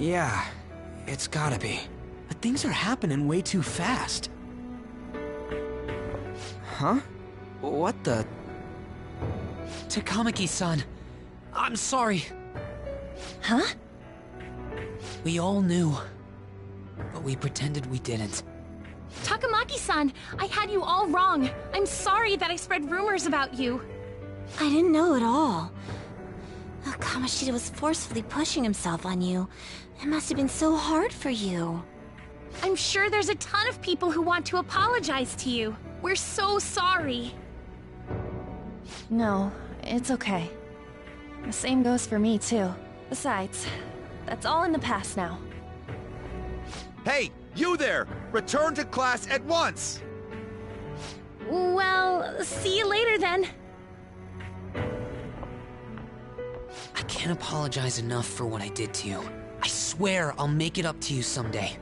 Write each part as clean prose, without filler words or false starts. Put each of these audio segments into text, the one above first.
Yeah, it's gotta be. But things are happening way too fast. Huh? What the... Takamaki-san, I'm sorry. Huh? We all knew, but we pretended we didn't. Takamaki-san, I had you all wrong. I'm sorry that I spread rumors about you. I didn't know at all. Oh, Kamoshida was forcefully pushing himself on you. It must have been so hard for you. I'm sure there's a ton of people who want to apologize to you. We're so sorry. No, it's okay. The same goes for me, too. Besides, that's all in the past now. Hey, you there! Return to class at once! Well, see you later then. I can't apologize enough for what I did to you. I swear I'll make it up to you someday.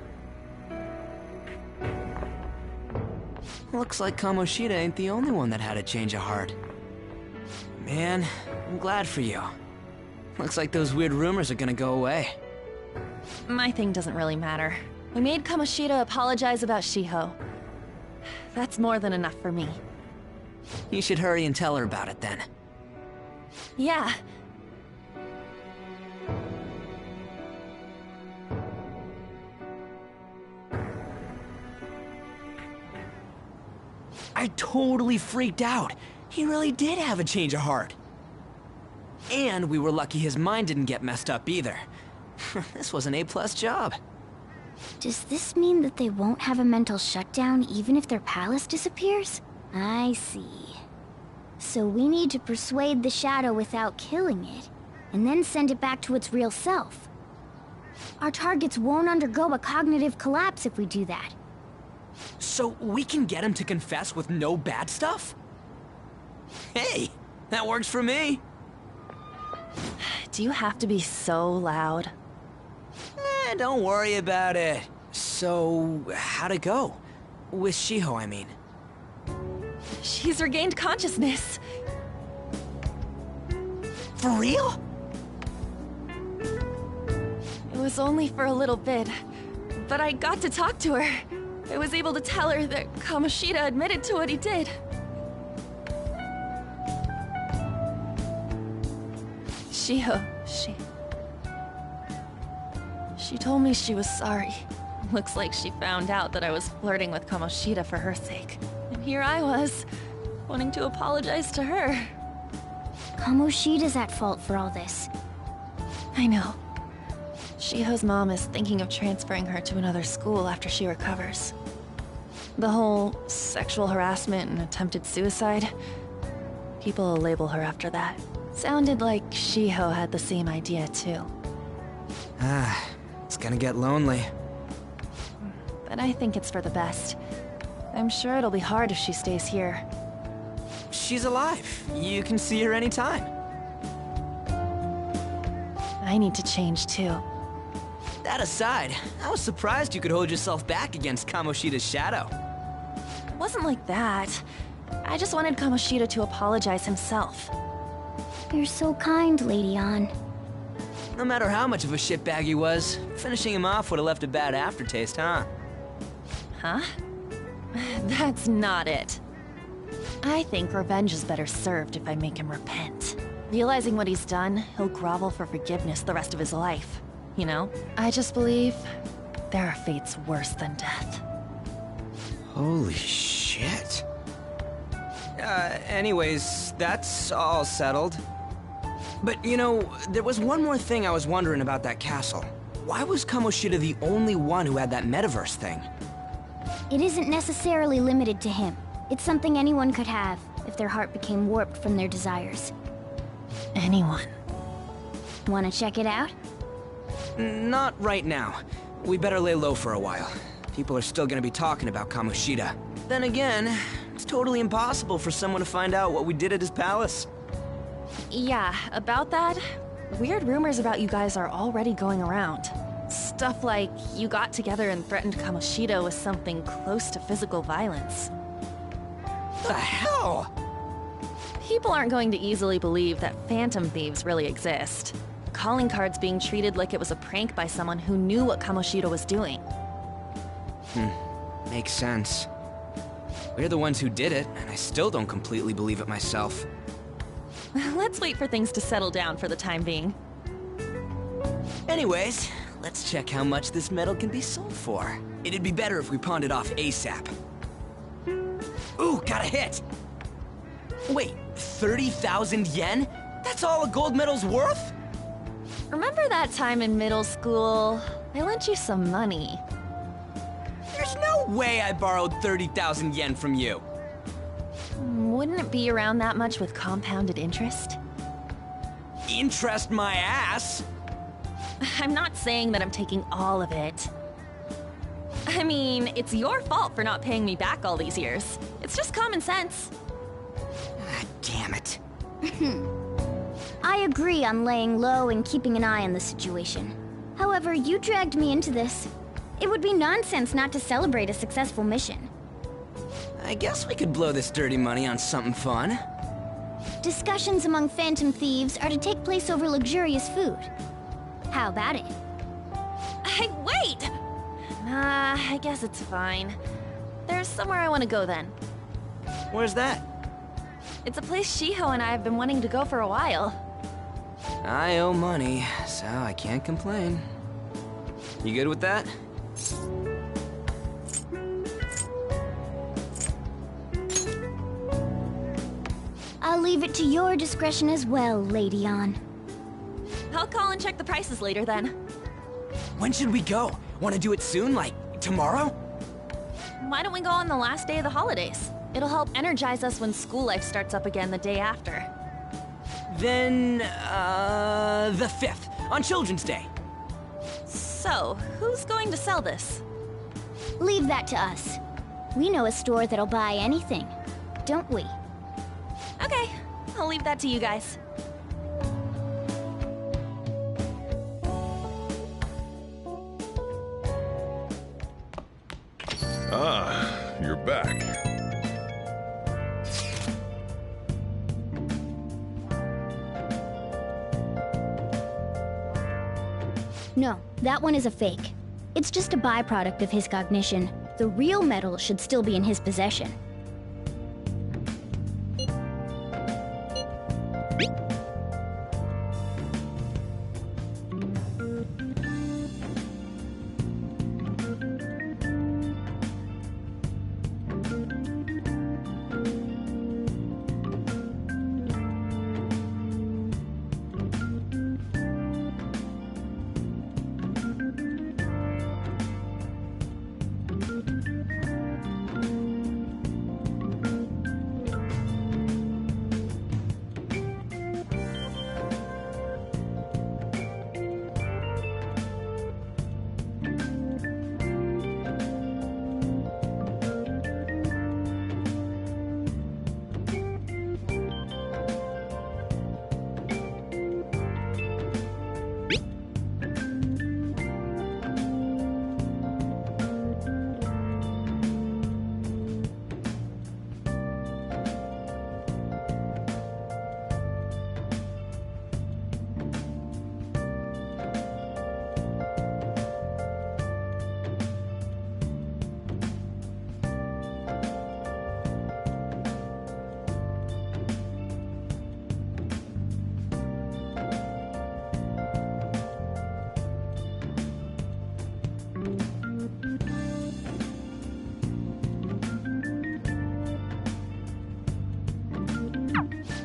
Looks like Kamoshida ain't the only one that had a change of heart. Man, I'm glad for you. Looks like those weird rumors are gonna go away. My thing doesn't really matter. We made Kamoshida apologize about Shiho. That's more than enough for me. You should hurry and tell her about it then. Yeah. I totally freaked out. He really did have a change of heart. And we were lucky his mind didn't get messed up either. This was an A+ job. Does this mean that they won't have a mental shutdown even if their palace disappears? I see. So we need to persuade the shadow without killing it, and then send it back to its real self. Our targets won't undergo a cognitive collapse if we do that. So we can get him to confess with no bad stuff? Hey, that works for me. Do you have to be so loud? Don't worry about it. So, how'd it go? With Shiho, I mean. She's regained consciousness. For real? It was only for a little bit, but I got to talk to her. I was able to tell her that Kamoshida admitted to what he did. Shiho, She told me she was sorry. Looks like she found out that I was flirting with Kamoshida for her sake. And here I was, wanting to apologize to her. Kamoshida's at fault for all this. I know. Shiho's mom is thinking of transferring her to another school after she recovers. The whole sexual harassment and attempted suicide, people will label her after that. Sounded like Shiho had the same idea too. It's gonna get lonely. But I think it's for the best. I'm sure it'll be hard if she stays here. She's alive. You can see her anytime. I need to change too. That aside, I was surprised you could hold yourself back against Kamoshida's shadow. It wasn't like that. I just wanted Kamoshida to apologize himself. You're so kind, Lady Ann. No matter how much of a shitbag he was, finishing him off would have left a bad aftertaste, huh? Huh? That's not it. I think revenge is better served if I make him repent. Realizing what he's done, he'll grovel for forgiveness the rest of his life. You know? I just believe there are fates worse than death. Holy shit. Anyways, that's all settled. But, you know, there was one more thing I was wondering about that castle. Why was Kamoshida the only one who had that metaverse thing? It isn't necessarily limited to him. It's something anyone could have, if their heart became warped from their desires. Anyone. Wanna check it out? Not right now. We better lay low for a while. People are still gonna be talking about Kamoshida. Then again, it's totally impossible for someone to find out what we did at his palace. Yeah, about that, weird rumors about you guys are already going around. Stuff like you got together and threatened Kamoshida with something close to physical violence. The hell? People aren't going to easily believe that phantom thieves really exist. calling cards being treated like it was a prank by someone who knew what Kamoshida was doing. Makes sense. We're the ones who did it, and I still don't completely believe it myself. Let's wait for things to settle down for the time being. Anyways, let's check how much this metal can be sold for. It'd be better if we pawned it off ASAP. Ooh, got a hit! Wait, 30,000 yen? That's all a gold medal's worth? Remember that time in middle school? I lent you some money. There's no way I borrowed 30,000 yen from you. Wouldn't it be around that much with compounded interest? Interest my ass! I'm not saying that I'm taking all of it. I mean, it's your fault for not paying me back all these years. It's just common sense. Ah, damn it. I agree on laying low and keeping an eye on the situation. However, you dragged me into this. It would be nonsense not to celebrate a successful mission. I guess we could blow this dirty money on something fun. Discussions among phantom thieves are to take place over luxurious food. How about it? Hey, wait! Nah, I guess it's fine. There's somewhere I want to go then. Where's that? It's a place Shiho and I have been wanting to go for a while. I owe money, so I can't complain. You good with that? I'll leave it to your discretion as well, Lady On. I'll call and check the prices later then. When should we go? Want to do it soon, like tomorrow? Why don't we go on the last day of the holidays? It'll help energize us when school life starts up again the day after. Then, the 5th, on Children's Day. So, who's going to sell this? Leave that to us. We know a store that'll buy anything, don't we? Okay, I'll leave that to you guys. Ah, you're back. No, that one is a fake. It's just a byproduct of his cognition. The real metal should still be in his possession.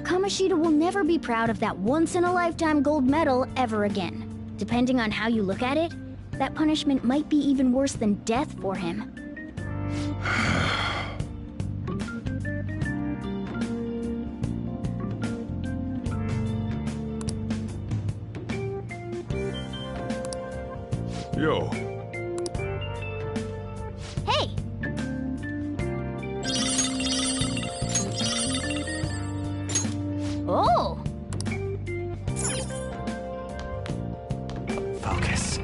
Kamoshida will never be proud of that once-in-a-lifetime gold medal ever again. Depending on how you look at it, that punishment might be even worse than death for him. Yo. Hey! Oh! Focus.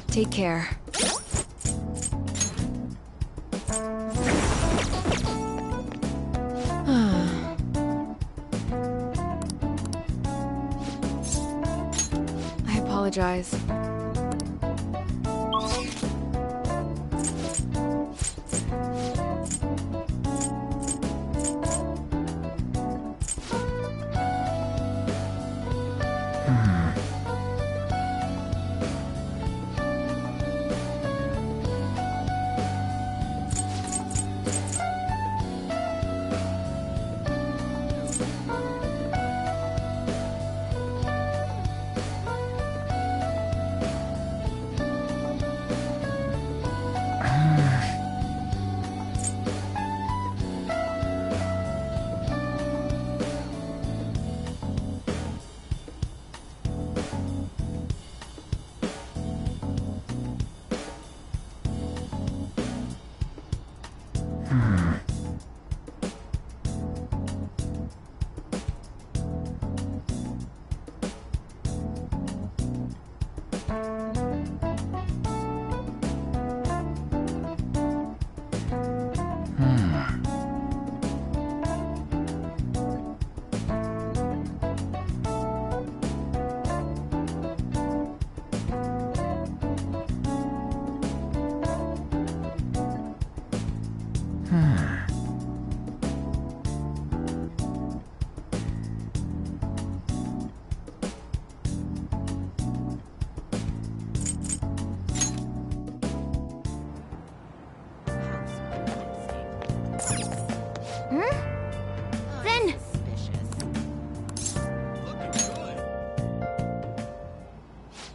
Take care. I apologize.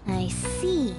I see.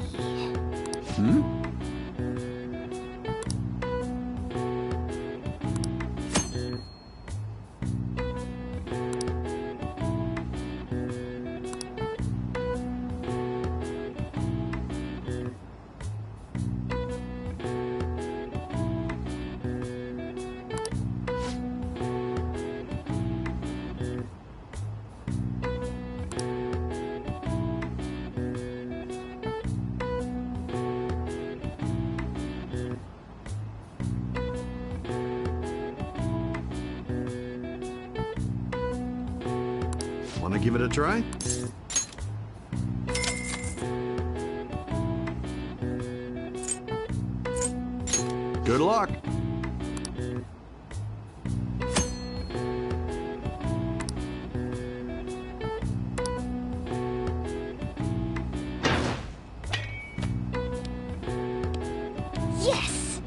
Want to give it a try? Good luck. Yes!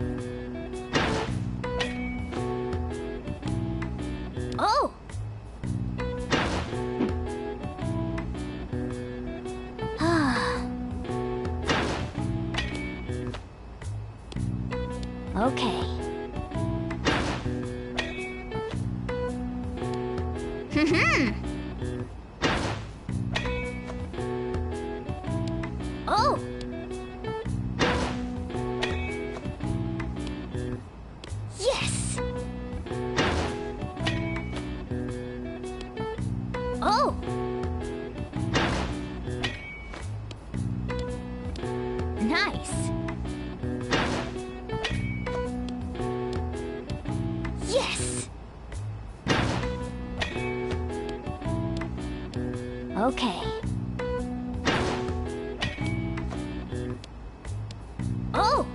Oh! Okay. Oh! Yes! Oh! Nice! Yes! Okay. Oh!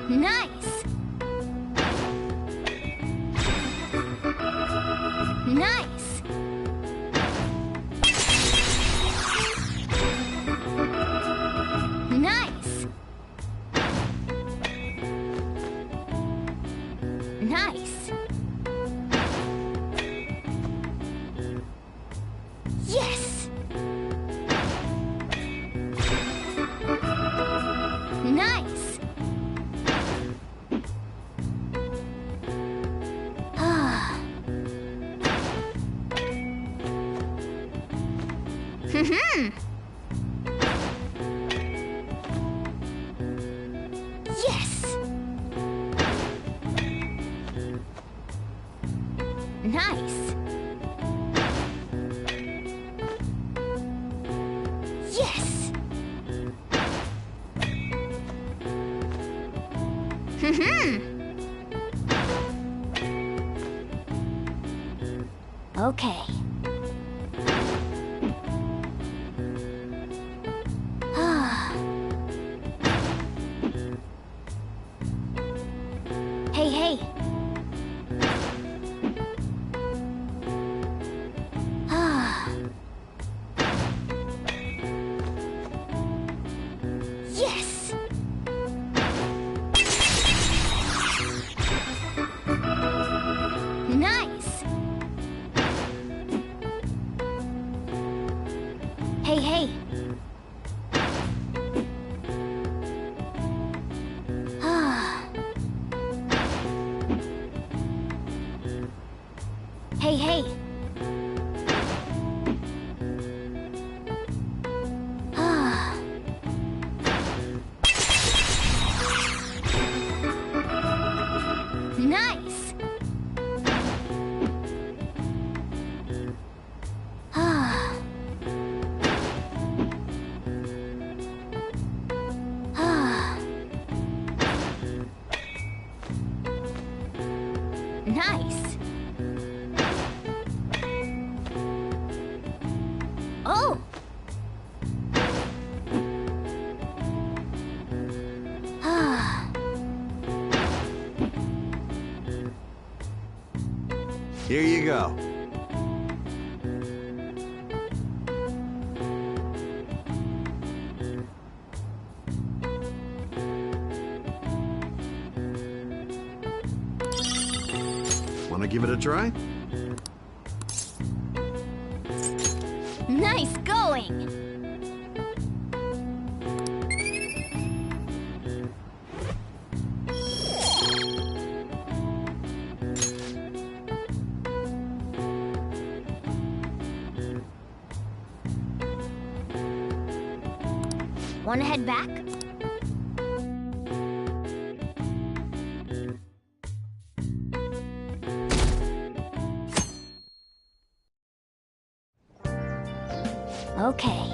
Nice! Nice! Nice! Nice! Yes! Nice! Yes! Nice! Yes! Okay. Hey, hey! Yes! Nice! Hey, hey! Hey, hey! Nice! Nice! Oh! Here you go. Want to give it a try? Nice going! Wanna head back? Okay.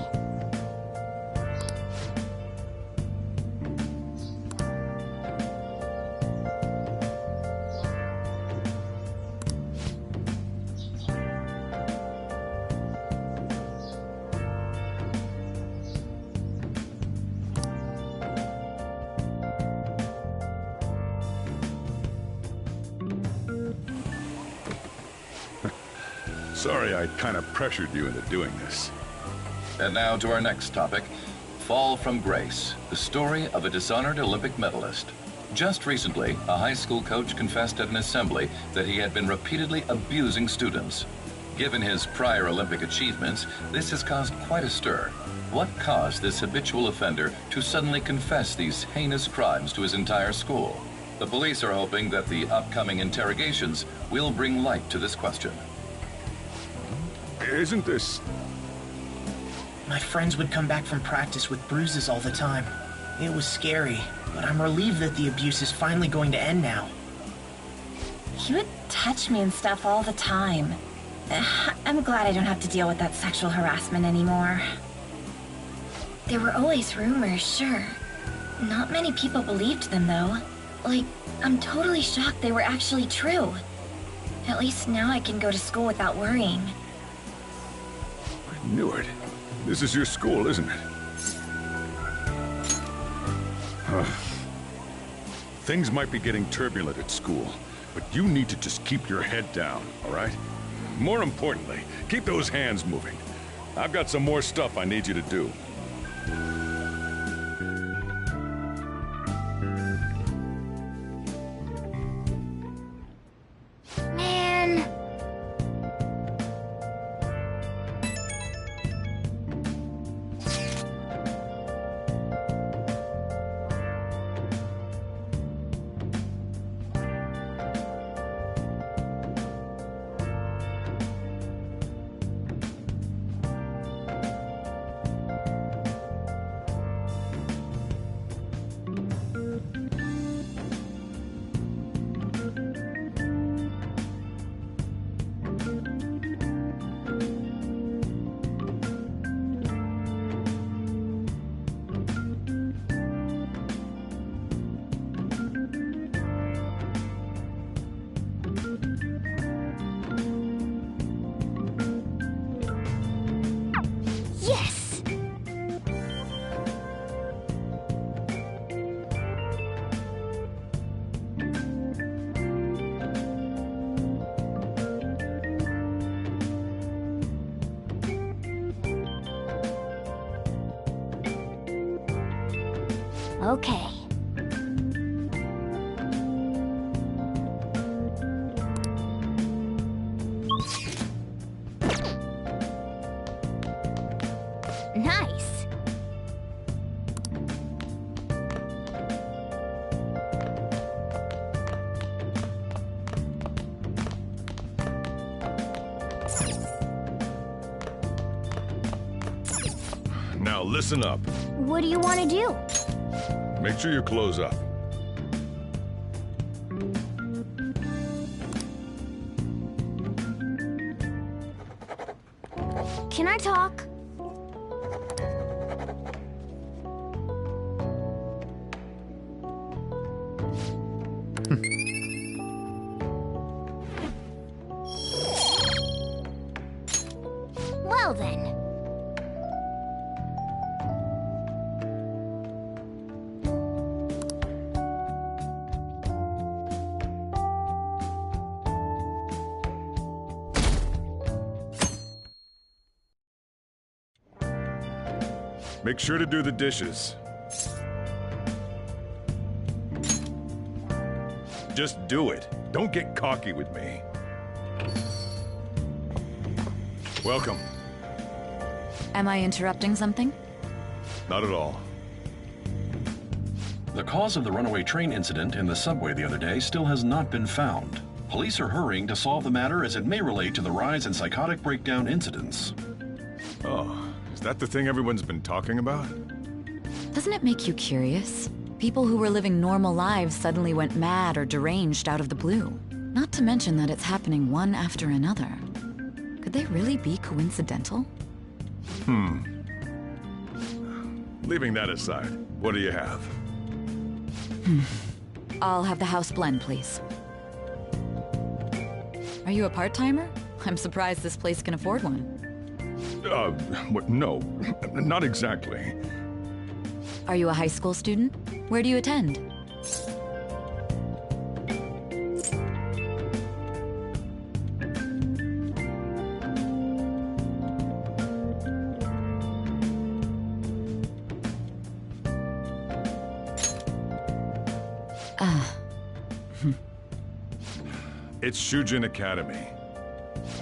Sorry I kind of pressured you into doing this. And now to our next topic, Fall from Grace, the story of a dishonored Olympic medalist. Just recently, a high school coach confessed at an assembly that he had been repeatedly abusing students. Given his prior Olympic achievements, this has caused quite a stir. What caused this habitual offender to suddenly confess these heinous crimes to his entire school? The police are hoping that the upcoming interrogations will bring light to this question. Isn't this... My friends would come back from practice with bruises all the time. It was scary, but I'm relieved that the abuse is finally going to end now. He would touch me and stuff all the time. I'm glad I don't have to deal with that sexual harassment anymore. There were always rumors, sure. Not many people believed them, though. Like, I'm totally shocked they were actually true. At least now I can go to school without worrying. I knew it. This is your school, isn't it? Things might be getting turbulent at school, but you need to just keep your head down, all right? More importantly, keep those hands moving. I've got some more stuff I need you to do. Man. Okay. Nice. Now listen up. What do you want to do? Make sure you close up. Can I talk? Well then. Make sure to do the dishes. Just do it. Don't get cocky with me. Welcome. Am I interrupting something? Not at all. The cause of the runaway train incident in the subway the other day still has not been found. Police are hurrying to solve the matter as it may relate to the rise in psychotic breakdown incidents. Oh, is that the thing everyone's been talking about? Doesn't it make you curious? People who were living normal lives suddenly went mad or deranged out of the blue. Not to mention that it's happening one after another. Could they really be coincidental? Leaving that aside, what do you have? I'll have the house blend, please. Are you a part-timer? I'm surprised this place can afford one. What? No, not exactly. Are you a high school student? Where do you attend? It's Shujin Academy.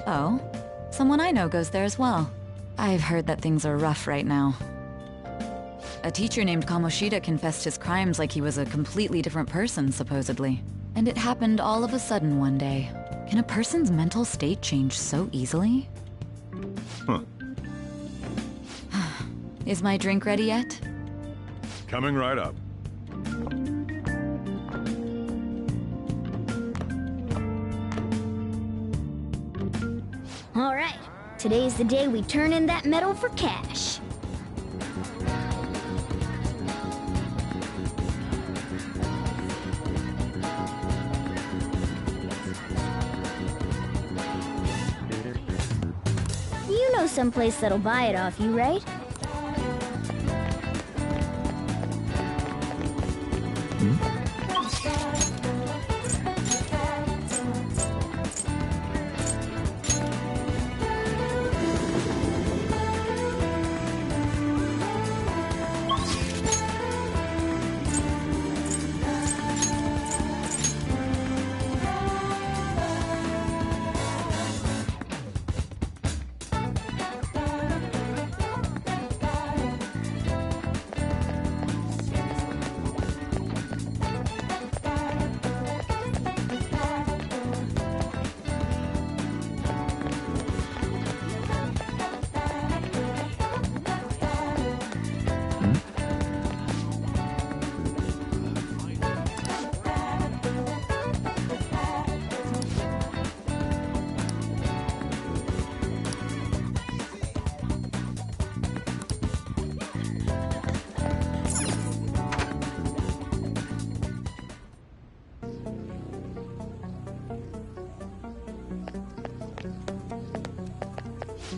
Oh? Someone I know goes there as well. I've heard that things are rough right now. A teacher named Kamoshida confessed his crimes like he was a completely different person, supposedly. And it happened all of a sudden one day. Can a person's mental state change so easily? Huh. Is my drink ready yet? Coming right up. All right. Today's the day we turn in that medal for cash. You know someplace that'll buy it off you, right?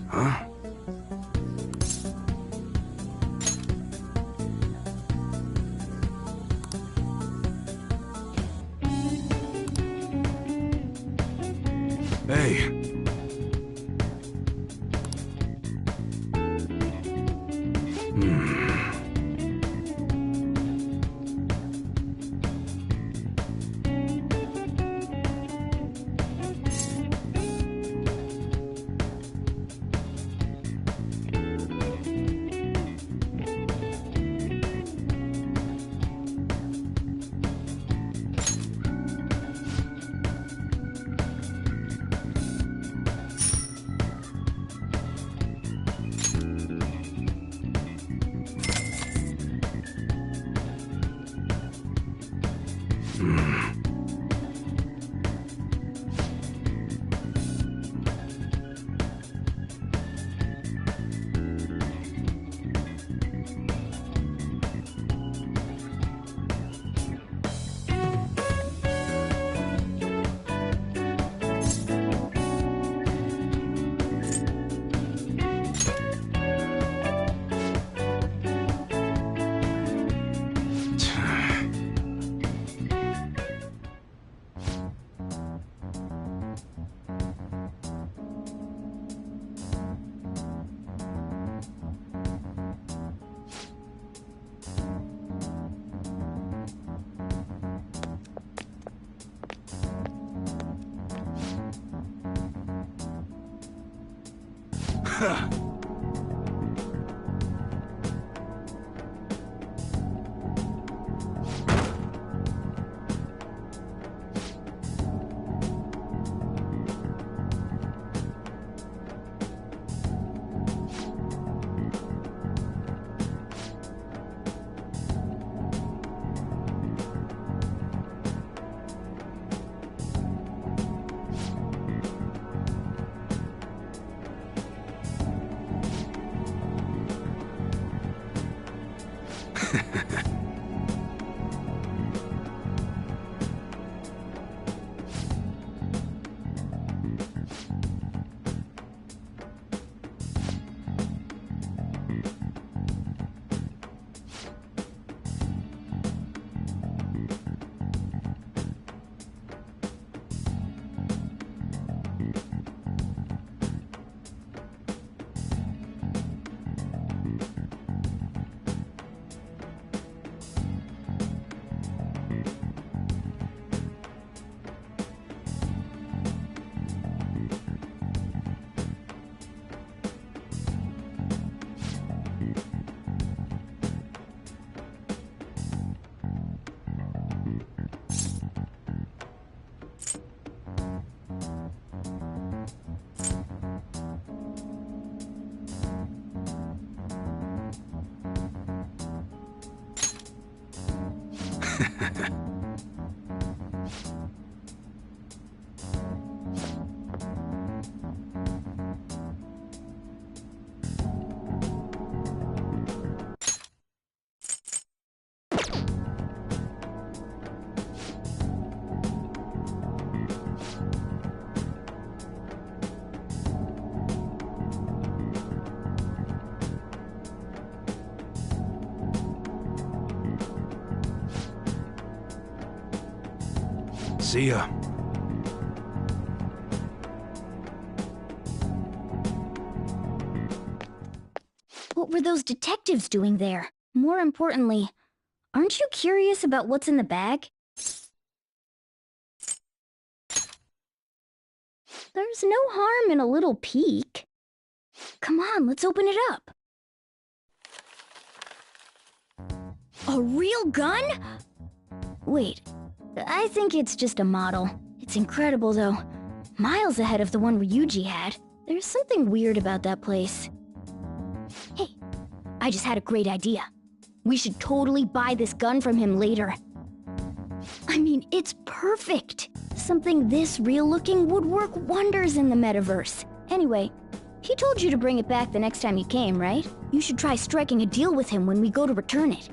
Huh? Hey. See ya. What were those detectives doing there? More importantly, aren't you curious about what's in the bag? There's no harm in a little peek. Come on, let's open it up. A real gun? Wait, I think it's just a model. It's incredible, though. Miles ahead of the one Ryuji had. There's something weird about that place. Hey, I just had a great idea. We should totally buy this gun from him later. I mean, it's perfect. Something this real-looking would work wonders in the metaverse. Anyway, he told you to bring it back the next time you came, right? You should try striking a deal with him when we go to return it.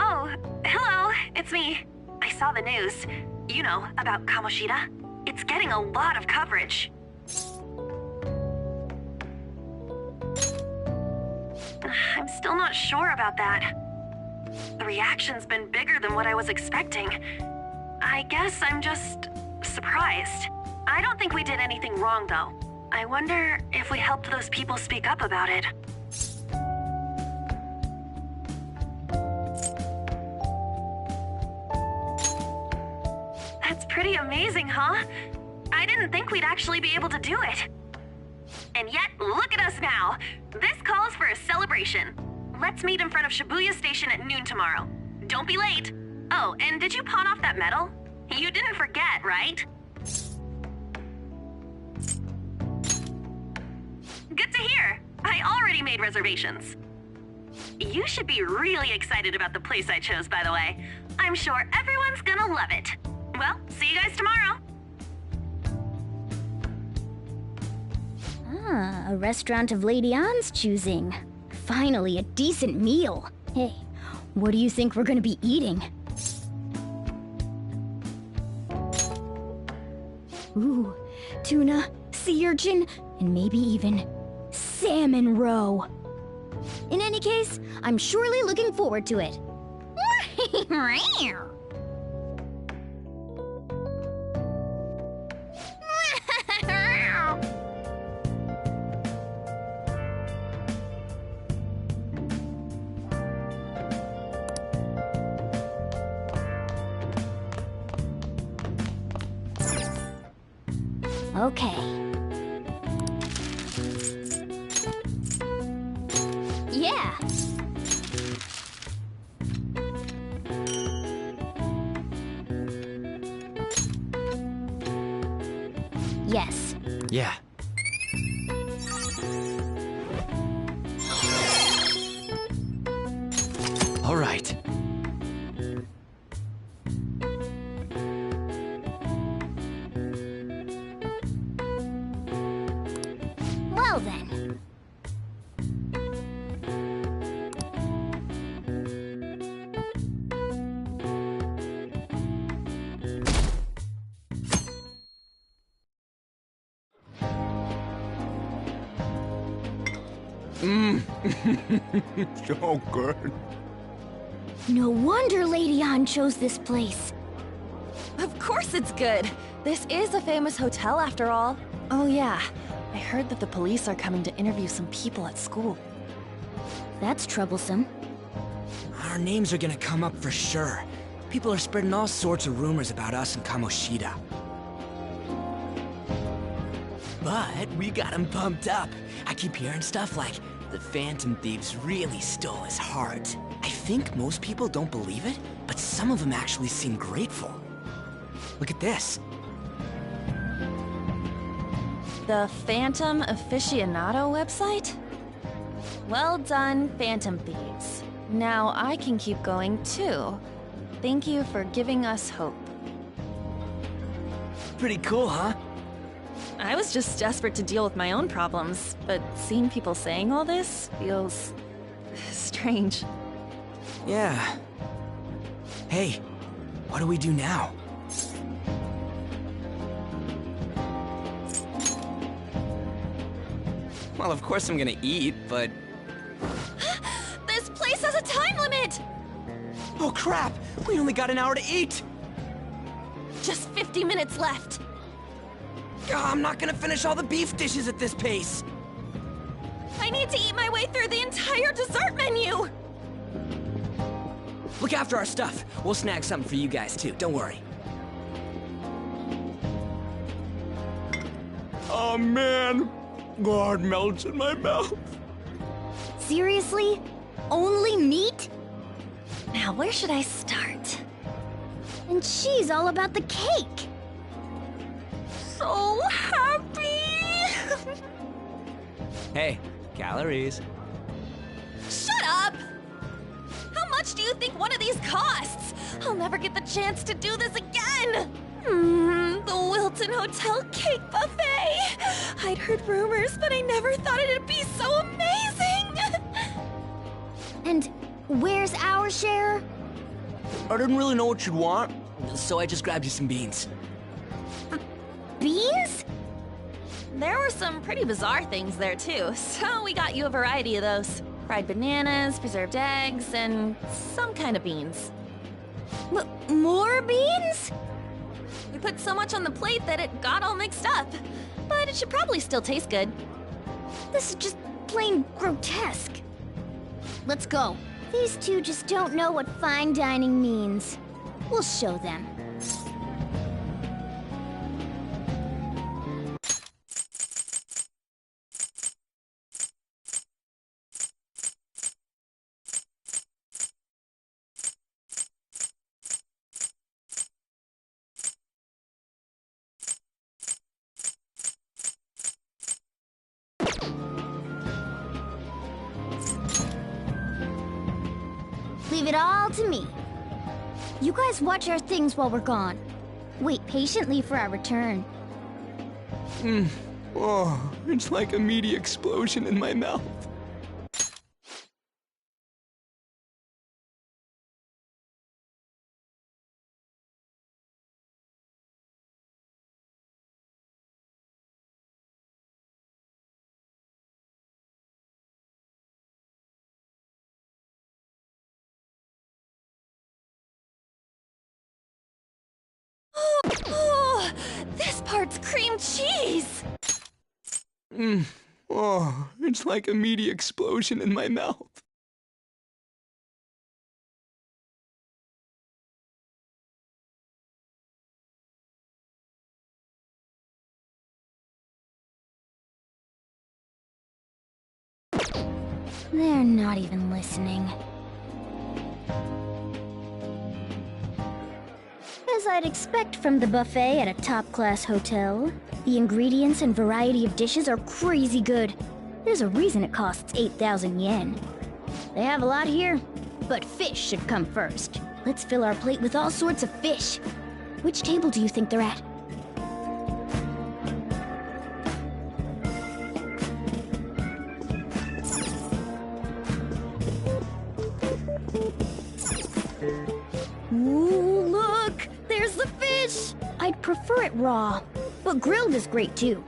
Oh, hello, it's me. I saw the news. You know, about Kamoshida. It's getting a lot of coverage. I'm still not sure about that. The reaction's been bigger than what I was expecting. I guess I'm just surprised. I don't think we did anything wrong, though. I wonder if we helped those people speak up about it. That's pretty amazing, huh? I didn't think we'd actually be able to do it. And yet, look at us now. This calls for a celebration. Let's meet in front of Shibuya Station at noon tomorrow. Don't be late. Oh, and did you pawn off that medal? You didn't forget, right? Good to hear. I already made reservations. You should be really excited about the place I chose, by the way. I'm sure everyone's gonna love it. Well, see you guys tomorrow. Ah, a restaurant of Lady Ann's choosing. Finally, a decent meal. Hey, what do you think we're gonna be eating? Ooh, tuna, sea urchin, and maybe even salmon roe. In any case, I'm surely looking forward to it. Okay. Yeah. Yes. Yeah. All right. Well then. So good. No wonder Lady An chose this place. Of course it's good. This is a famous hotel after all. Oh yeah, I heard that the police are coming to interview some people at school. That's troublesome. Our names are gonna come up for sure. People are spreading all sorts of rumors about us and Kamoshida. But we got him pumped up. I keep hearing stuff like, the Phantom Thieves really stole his heart. I think most people don't believe it, but some of them actually seem grateful. Look at this. The Phantom Aficionado website? Well done, Phantom Thieves. Now I can keep going too. Thank you for giving us hope. Pretty cool, huh? I was just desperate to deal with my own problems, but seeing people saying all this feels strange. Yeah. Hey, what do we do now? Well, of course I'm gonna eat, but... This place has a time limit! Oh crap! We only got an hour to eat! Just 50 minutes left. I'm not gonna finish all the beef dishes at this pace! I need to eat my way through the entire dessert menu! Look after our stuff. We'll snag something for you guys too, don't worry. Oh man! God melts in my mouth. Seriously? Only meat? Now where should I start? And she's all about the cake. So happy! Hey, calories. Shut up! How much do you think one of these costs? I'll never get the chance to do this again! The Wilton Hotel Cake Buffet! I'd heard rumors, but I never thought it'd be so amazing! And where's our share? I didn't really know what you'd want, so I just grabbed you some beans. Beans? There were some pretty bizarre things there too, so we got you a variety of those. Fried bananas, preserved eggs, and some kind of beans. More beans? We put so much on the plate that it got all mixed up. But it should probably still taste good. This is just plain grotesque. Let's go. These two just don't know what fine dining means. We'll show them. Leave it all to me. You guys watch our things while we're gone. Wait patiently for our return. Oh, it's like a meaty explosion in my mouth. Oh, this part's cream cheese! Oh, it's like a meaty explosion in my mouth. They're not even listening. As I'd expect from the buffet at a top-class hotel, the ingredients and variety of dishes are crazy good. There's a reason it costs 8,000 yen. They have a lot here, but fish should come first. Let's fill our plate with all sorts of fish. Which table do you think they're at? Ooh, look! There's the fish! I'd prefer it raw, but grilled is great too.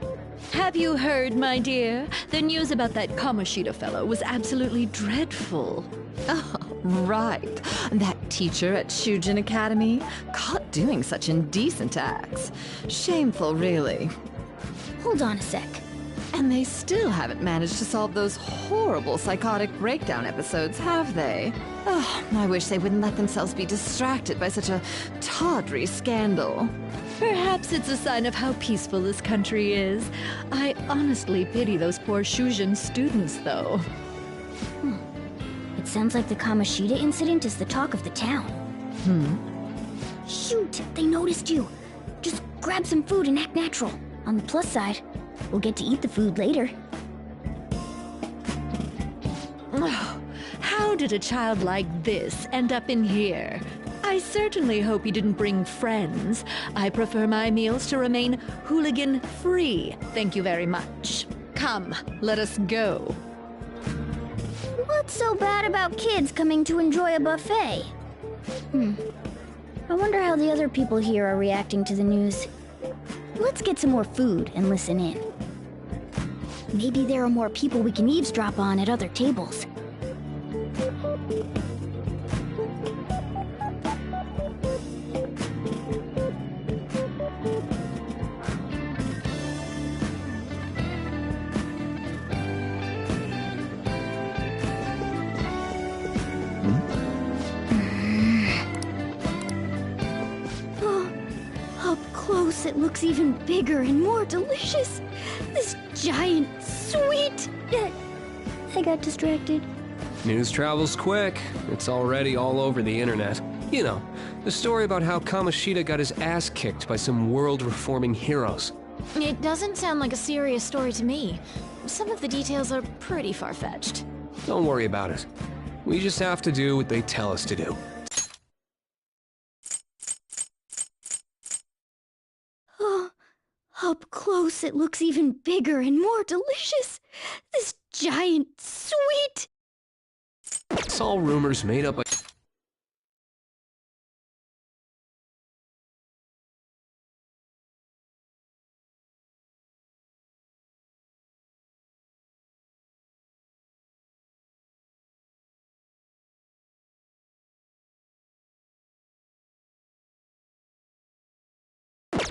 Have you heard, my dear? The news about that Kamoshida fellow was absolutely dreadful. Oh, right. That teacher at Shujin Academy, caught doing such indecent acts. Shameful, really. Hold on a sec. And they still haven't managed to solve those horrible psychotic breakdown episodes, have they? Oh, I wish they wouldn't let themselves be distracted by such a tawdry scandal. Perhaps it's a sign of how peaceful this country is. I honestly pity those poor Shujin students, though. It sounds like the Kamoshida incident is the talk of the town. Shoot, they noticed you. Just grab some food and act natural. On the plus side, we'll get to eat the food later. How did a child like this end up in here? I certainly hope he didn't bring friends. I prefer my meals to remain hooligan-free. Thank you very much. Come, let us go. What's so bad about kids coming to enjoy a buffet? I wonder how the other people here are reacting to the news. Let's get some more food and listen in. Maybe there are more people we can eavesdrop on at other tables. It looks even bigger and more delicious. This giant sweet... I got distracted. News travels quick. It's already all over the internet. You know, the story about how Kamoshida got his ass kicked by some world-reforming heroes. It doesn't sound like a serious story to me. Some of the details are pretty far-fetched. Don't worry about it. We just have to do what they tell us to do. Up close, it looks even bigger and more delicious. This giant sweet... It's all rumors made up by...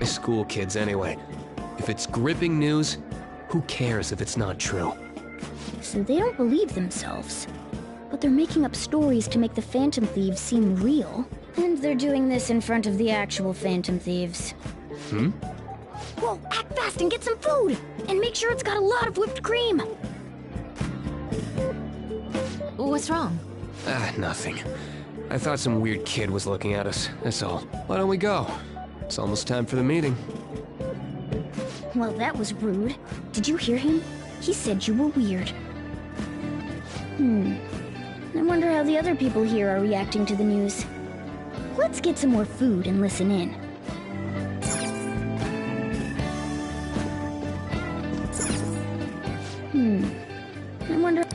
school kids anyway. If it's gripping news, who cares if it's not true? So they don't believe themselves. But they're making up stories to make the Phantom Thieves seem real. And they're doing this in front of the actual Phantom Thieves. Whoa, act fast and get some food! And make sure it's got a lot of whipped cream! What's wrong? Nothing. I thought some weird kid was looking at us, that's all. Why don't we go? It's almost time for the meeting. Well, that was rude. Did you hear him? He said you were weird. I wonder how the other people here are reacting to the news. Let's get some more food and listen in. I wonder...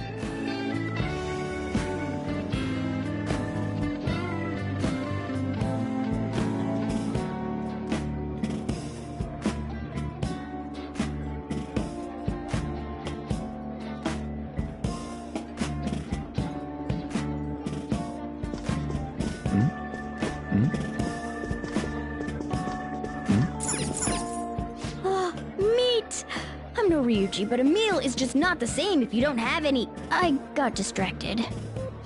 Meat! I'm no Ryuji, but a meal is just not the same if you don't have any. I got distracted.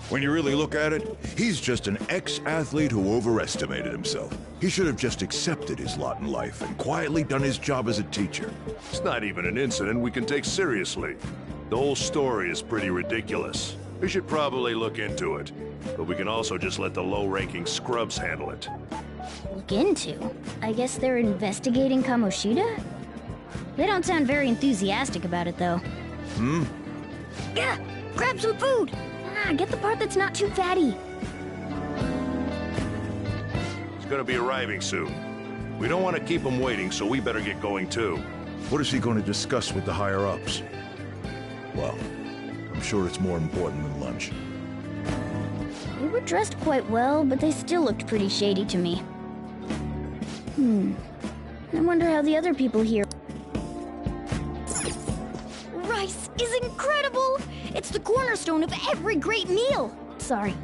When you really look at it, he's just an ex-athlete who overestimated himself. He should have just accepted his lot in life and quietly done his job as a teacher. It's not even an incident we can take seriously. The whole story is pretty ridiculous. We should probably look into it. But we can also just let the low-ranking scrubs handle it. Look into? I guess they're investigating Kamoshida? They don't sound very enthusiastic about it, though. Hmm? Yeah! Grab some food! Get the part that's not too fatty. He's gonna be arriving soon. We don't want to keep him waiting, so we better get going too. What is he going to discuss with the higher-ups? Well, I'm sure it's more important than lunch. They were dressed quite well, but they still looked pretty shady to me. I wonder how the other people here... Rice is incredible! It's the cornerstone of every great meal! Sorry,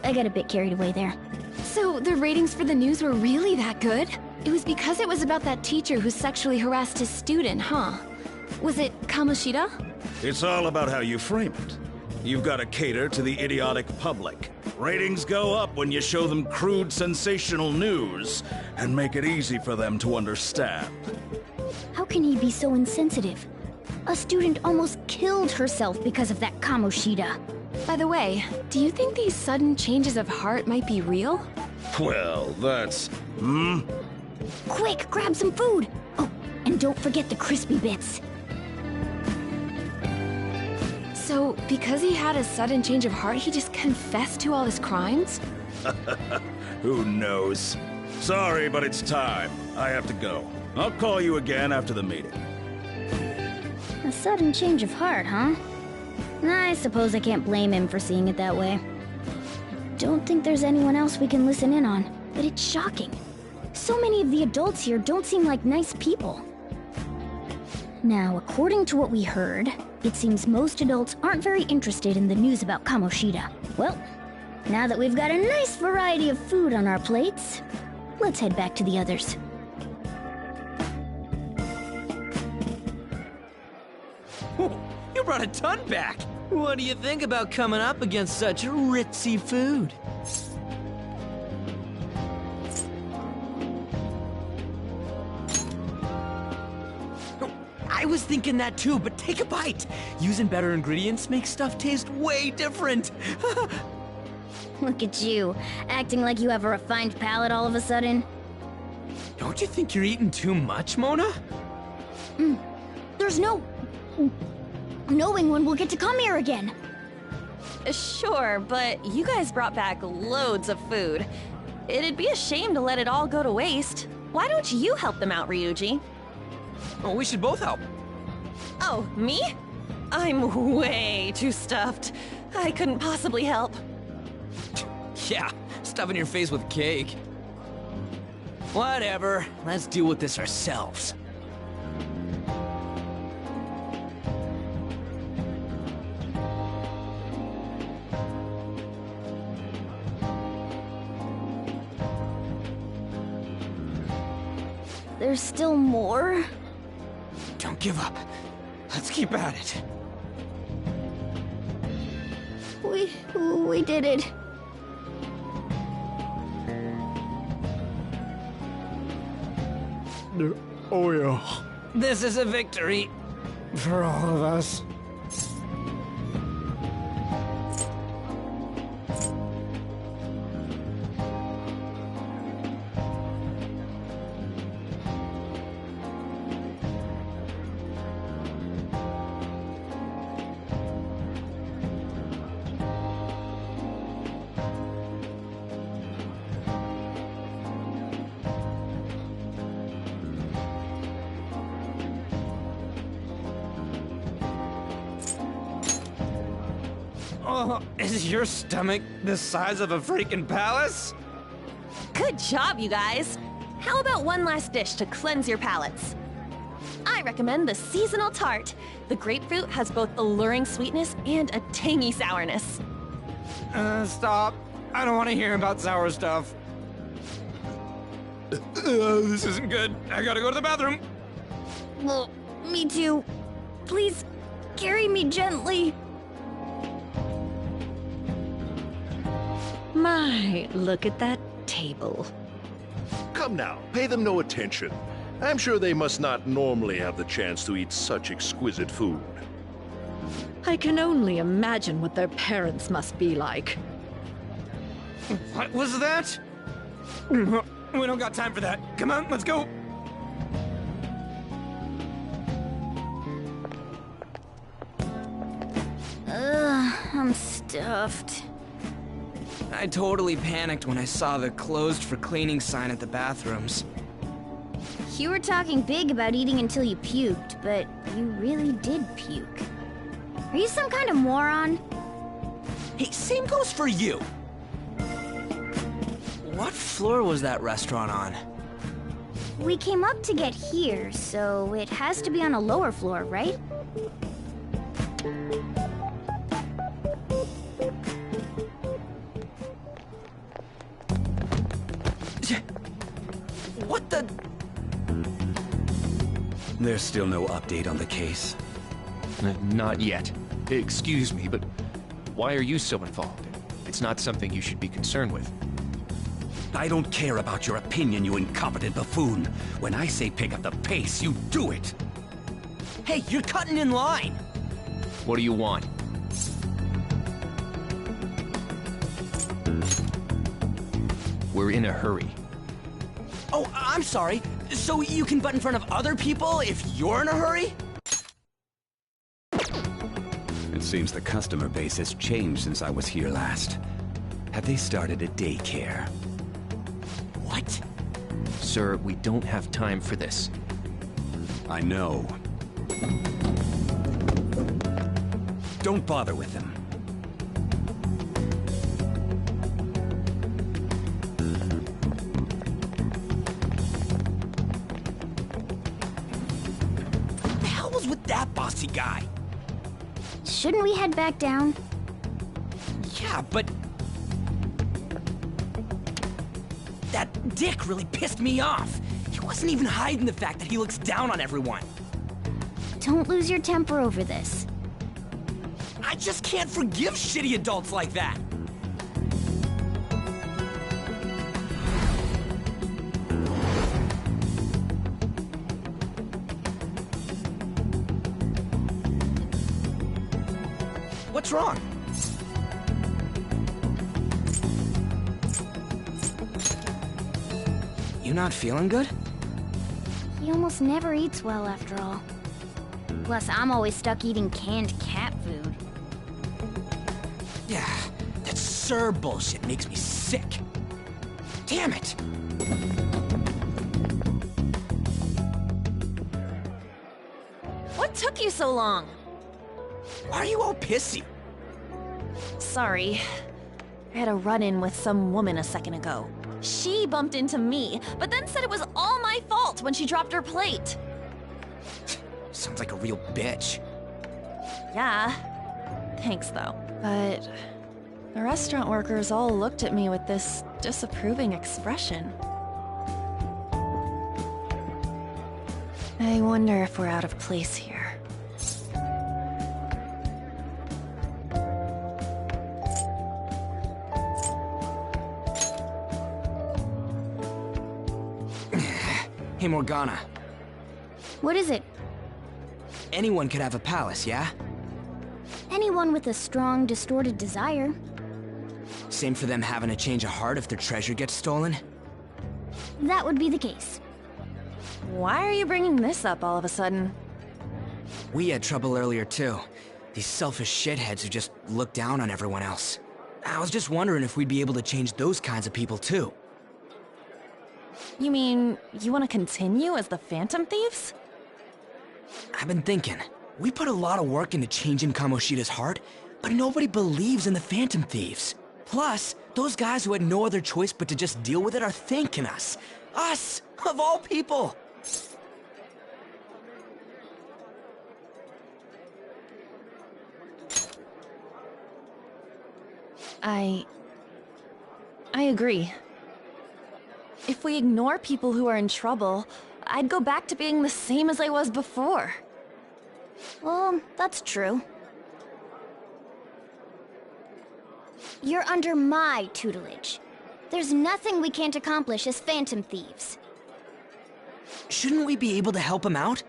I got a bit carried away there. So, the ratings for the news were really that good? It was because it was about that teacher who sexually harassed his student, huh? Was it Kamoshida? It's all about how you frame it. You've got to cater to the idiotic public. Ratings go up when you show them crude, sensational news and make it easy for them to understand. How can he be so insensitive? A student almost killed herself because of that Kamoshida. By the way, do you think these sudden changes of heart might be real? Well, that's... Quick, grab some food! Oh, and don't forget the crispy bits. So, because he had a sudden change of heart, he just confessed to all his crimes? Who knows? Sorry, but it's time. I have to go. I'll call you again after the meeting. A sudden change of heart, huh? I suppose I can't blame him for seeing it that way. Don't think there's anyone else we can listen in on, but it's shocking. So many of the adults here don't seem like nice people. Now, according to what we heard, it seems most adults aren't very interested in the news about Kamoshida. Well, now that we've got a nice variety of food on our plates, let's head back to the others. You brought a ton back! What do you think about coming up against such ritzy food? I was thinking that too, but take a bite. Using better ingredients makes stuff taste way different. Look at you, acting like you have a refined palate all of a sudden. Don't you think you're eating too much, Mona? There's no... knowing when we'll get to come here again. Sure, but you guys brought back loads of food. It'd be a shame to let it all go to waste. Why don't you help them out, Ryuji? Oh, we should both help. Oh, me? I'm way too stuffed. I couldn't possibly help. Yeah, stuffing your face with cake. Whatever, let's deal with this ourselves. There's still more? Don't give up. Let's keep at it. We did it. Oh yeah. This is a victory. For all of us. Oh, is your stomach the size of a freaking palace? Good job, you guys. How about one last dish to cleanse your palates? I recommend the seasonal tart. The grapefruit has both alluring sweetness and a tangy sourness. Stop. I don't want to hear about sour stuff. This isn't good. I gotta go to the bathroom. Well, me too. Please, carry me gently. My, look at that table. Come now, pay them no attention. I'm sure they must not normally have the chance to eat such exquisite food. I can only imagine what their parents must be like. What was that? We don't got time for that. Come on, let's go. Ugh, I'm stuffed. I totally panicked when I saw the closed for cleaning sign at the bathrooms. You were talking big about eating until you puked, but you really did puke. Are you some kind of moron? Hey, same goes for you. What floor was that restaurant on? We came up to get here, so it has to be on a lower floor, right? What the? There's still no update on the case. Not yet. Excuse me, but why are you so involved? It's not something you should be concerned with. I don't care about your opinion, you incompetent buffoon. When I say pick up the pace, you do it. Hey, you're cutting in line. What do you want? We're in a hurry. Oh, I'm sorry. So you can butt in front of other people if you're in a hurry? It seems the customer base has changed since I was here last. Have they started a daycare? What? Sir, we don't have time for this. I know. Don't bother with them. What the hell was with that bossy guy? Shouldn't we head back down? Yeah, but... that dick really pissed me off. He wasn't even hiding the fact that he looks down on everyone. Don't lose your temper over this. I just can't forgive shitty adults like that. What's wrong? You not feeling good? He almost never eats well after all. Plus, I'm always stuck eating canned cat food. Yeah, that Sir bullshit makes me sick. Damn it! What took you so long? Why are you all pissy? Sorry. I had a run-in with some woman a second ago. She bumped into me, but then said it was all my fault when she dropped her plate. Sounds like a real bitch. Yeah. Thanks, though. But the restaurant workers all looked at me with this disapproving expression. I wonder if we're out of place here. Hey, Morgana. What is it? Anyone could have a palace, yeah? Anyone with a strong, distorted desire. Same for them having a change of heart if their treasure gets stolen? That would be the case. Why are you bringing this up all of a sudden? We had trouble earlier, too. These selfish shitheads who just look down on everyone else. I was just wondering if we'd be able to change those kinds of people, too. You mean, you want to continue as the Phantom Thieves? I've been thinking. We put a lot of work into changing Kamoshida's heart, but nobody believes in the Phantom Thieves. Plus, those guys who had no other choice but to just deal with it are thanking us. Us, of all people! I agree. If we ignore people who are in trouble, I'd go back to being the same as I was before. Well, that's true. You're under my tutelage. There's nothing we can't accomplish as Phantom Thieves. Shouldn't we be able to help him out?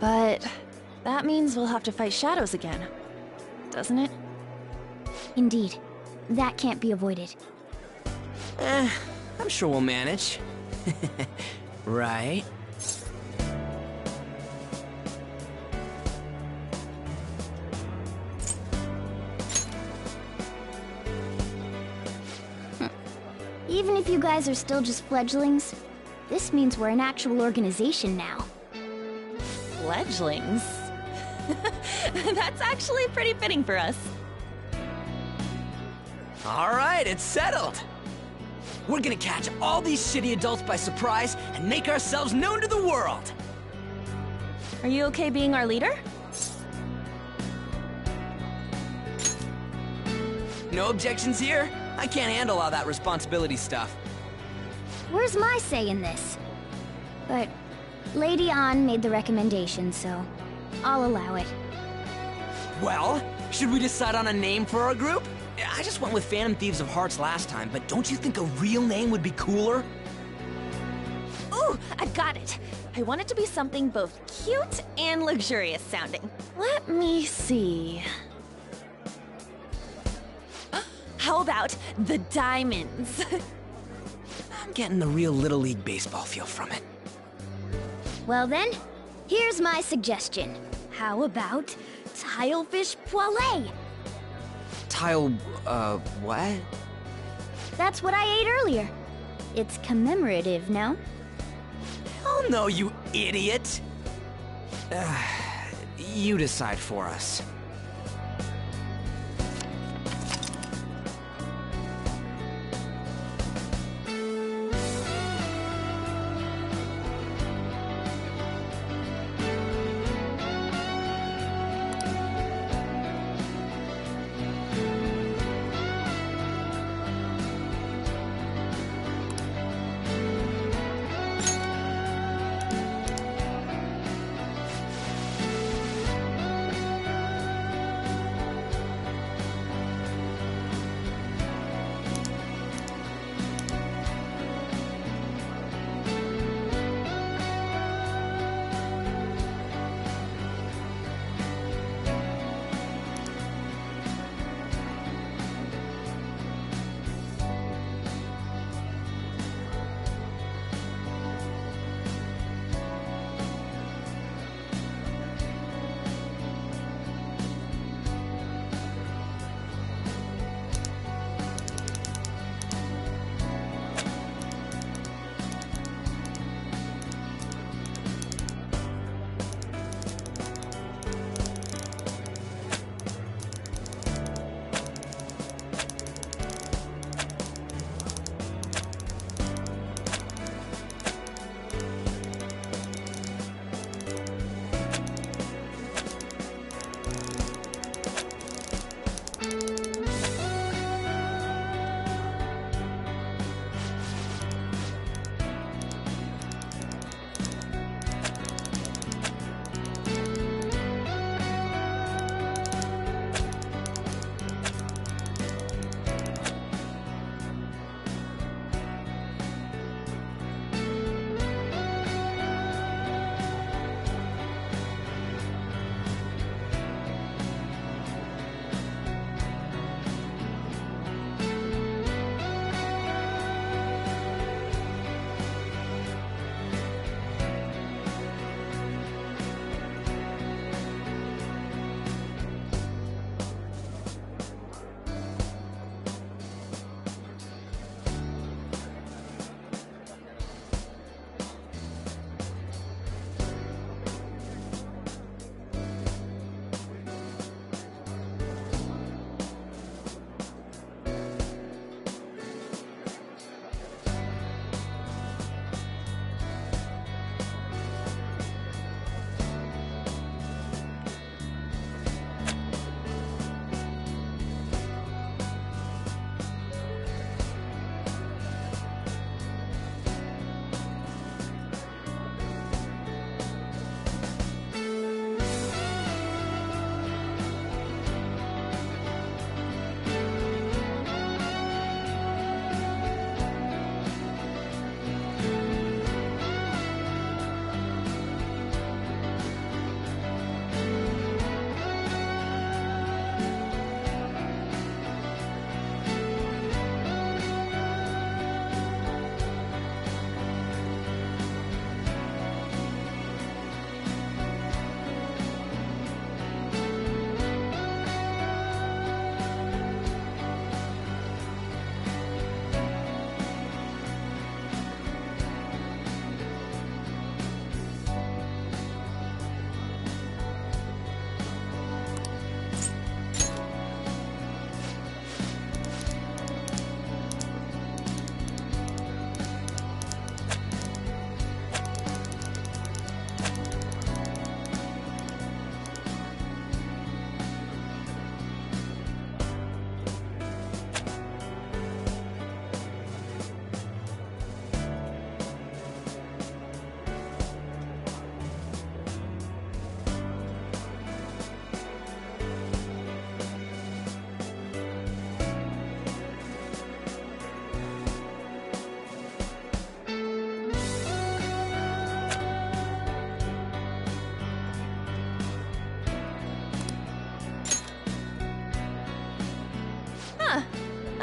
But that means we'll have to fight shadows again, doesn't it? Indeed. That can't be avoided. I'm sure we'll manage. Right? Even if you guys are still just fledglings, this means we're an actual organization now. Fledglings? That's actually pretty fitting for us. All right, it's settled. We're gonna catch all these shitty adults by surprise and make ourselves known to the world. Are you okay being our leader? No objections here? I can't handle all that responsibility stuff. Where's my say in this? But Lady An made the recommendation, so I'll allow it. Well, should we decide on a name for our group? I just went with Phantom Thieves of Hearts last time, but don't you think a real name would be cooler? Ooh, I got it. I want it to be something both cute and luxurious sounding. Let me see. How about the Diamonds? I'm getting the real Little League Baseball feel from it. Well then, here's my suggestion. How about Tilefish Poêlée? What? That's what I ate earlier. It's commemorative, no? Oh no, you idiot! You decide for us.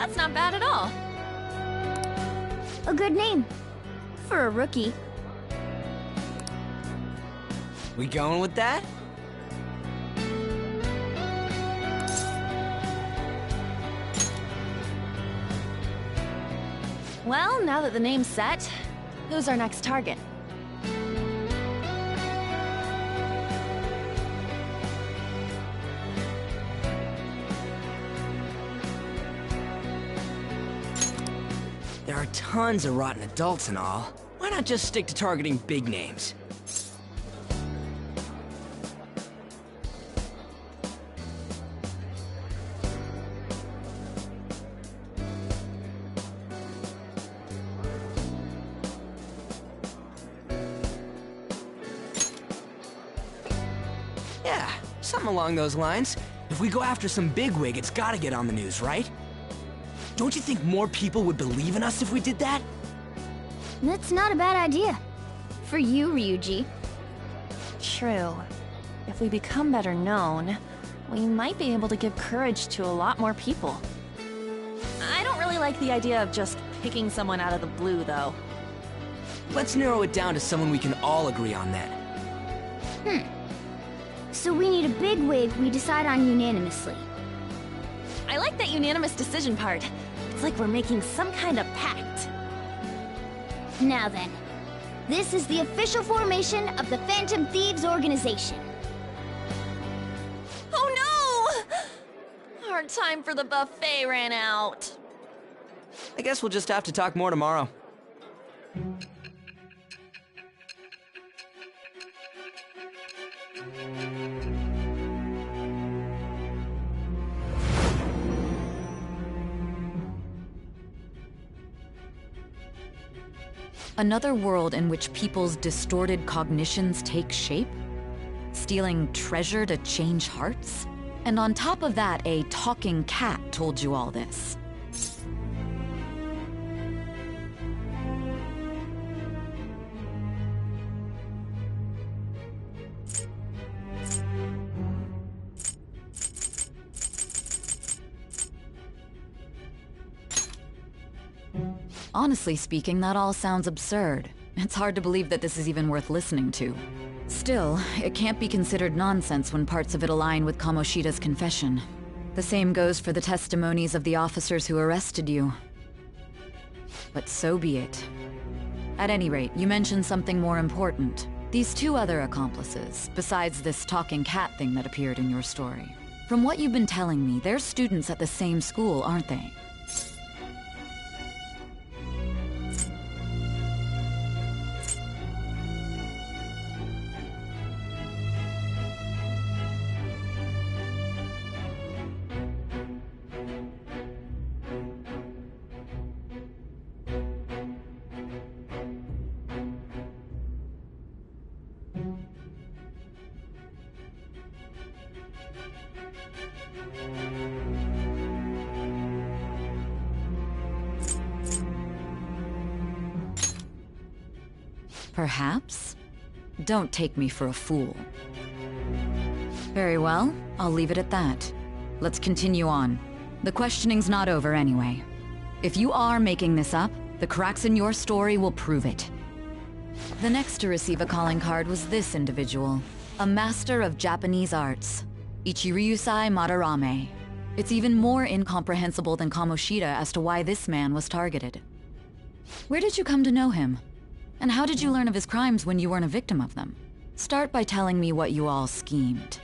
That's not bad at all. A good name. For a rookie. We going with that? Well, now that the name's set, who's our next target? There are tons of rotten adults and all. Why not just stick to targeting big names? Yeah, something along those lines. If we go after some bigwig, it's gotta get on the news, right? Don't you think more people would believe in us if we did that? That's not a bad idea. For you, Ryuji. True. If we become better known, we might be able to give courage to a lot more people. I don't really like the idea of just picking someone out of the blue, though. Let's narrow it down to someone we can all agree on then. So we need a bigwig we decide on unanimously. I like that unanimous decision part. It's like we're making some kind of pact. Now then, this is the official formation of the Phantom Thieves organization. Oh no! Our time for the buffet ran out. I guess we'll just have to talk more tomorrow. Another world in which people's distorted cognitions take shape? Stealing treasure to change hearts? And on top of that, a talking cat told you all this. Honestly speaking, that all sounds absurd. It's hard to believe that this is even worth listening to. Still, it can't be considered nonsense when parts of it align with Kamoshida's confession. The same goes for the testimonies of the officers who arrested you. But so be it. At any rate, you mentioned something more important. These two other accomplices, besides this talking cat thing that appeared in your story. From what you've been telling me, they're students at the same school, aren't they? Perhaps? Don't take me for a fool. Very well, I'll leave it at that. Let's continue on. The questioning's not over anyway. If you are making this up, the cracks in your story will prove it. The next to receive a calling card was this individual, a master of Japanese arts, Ichiryusai Madarame. It's even more incomprehensible than Kamoshida as to why this man was targeted. Where did you come to know him? And how did you learn of his crimes when you weren't a victim of them? Start by telling me what you all schemed.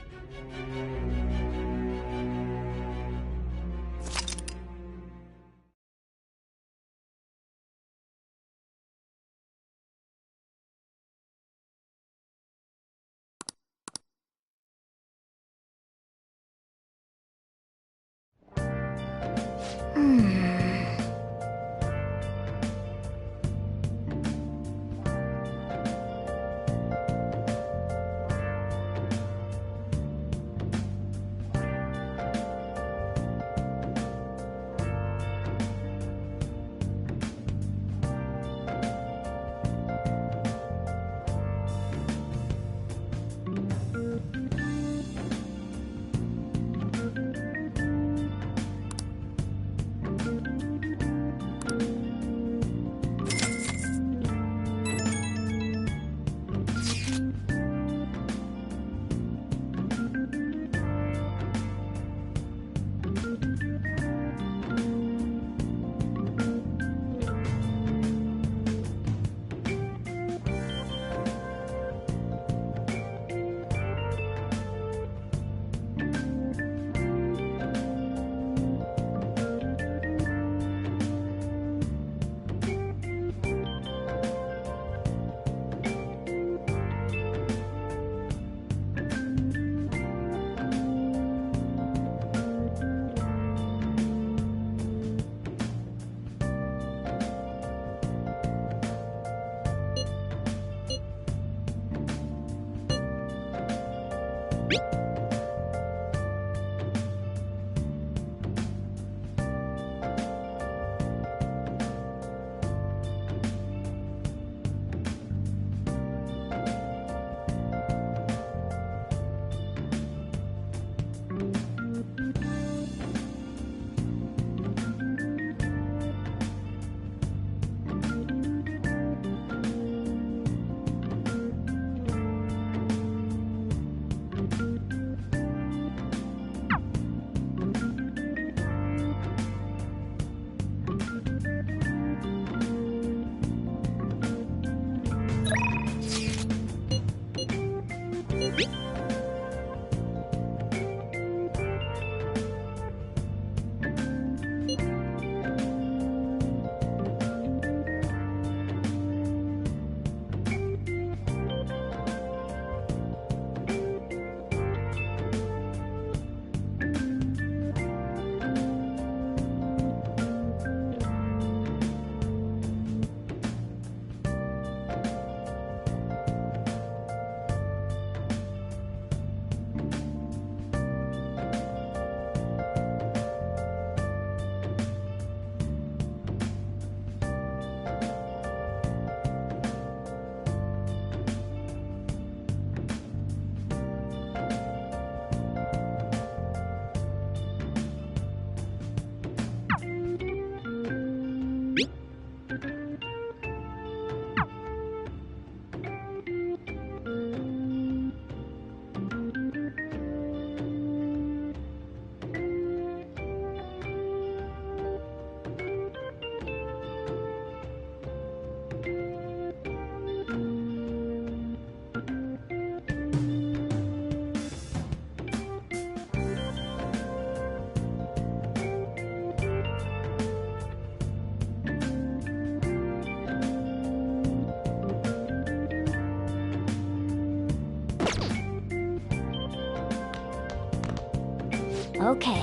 Okay.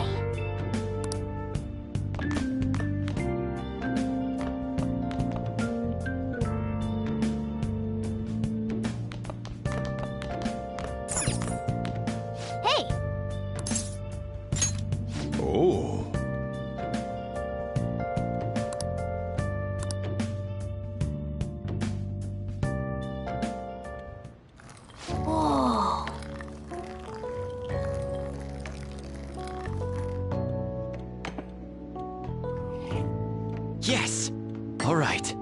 Hey! Oh. Whoa. Yes! All right.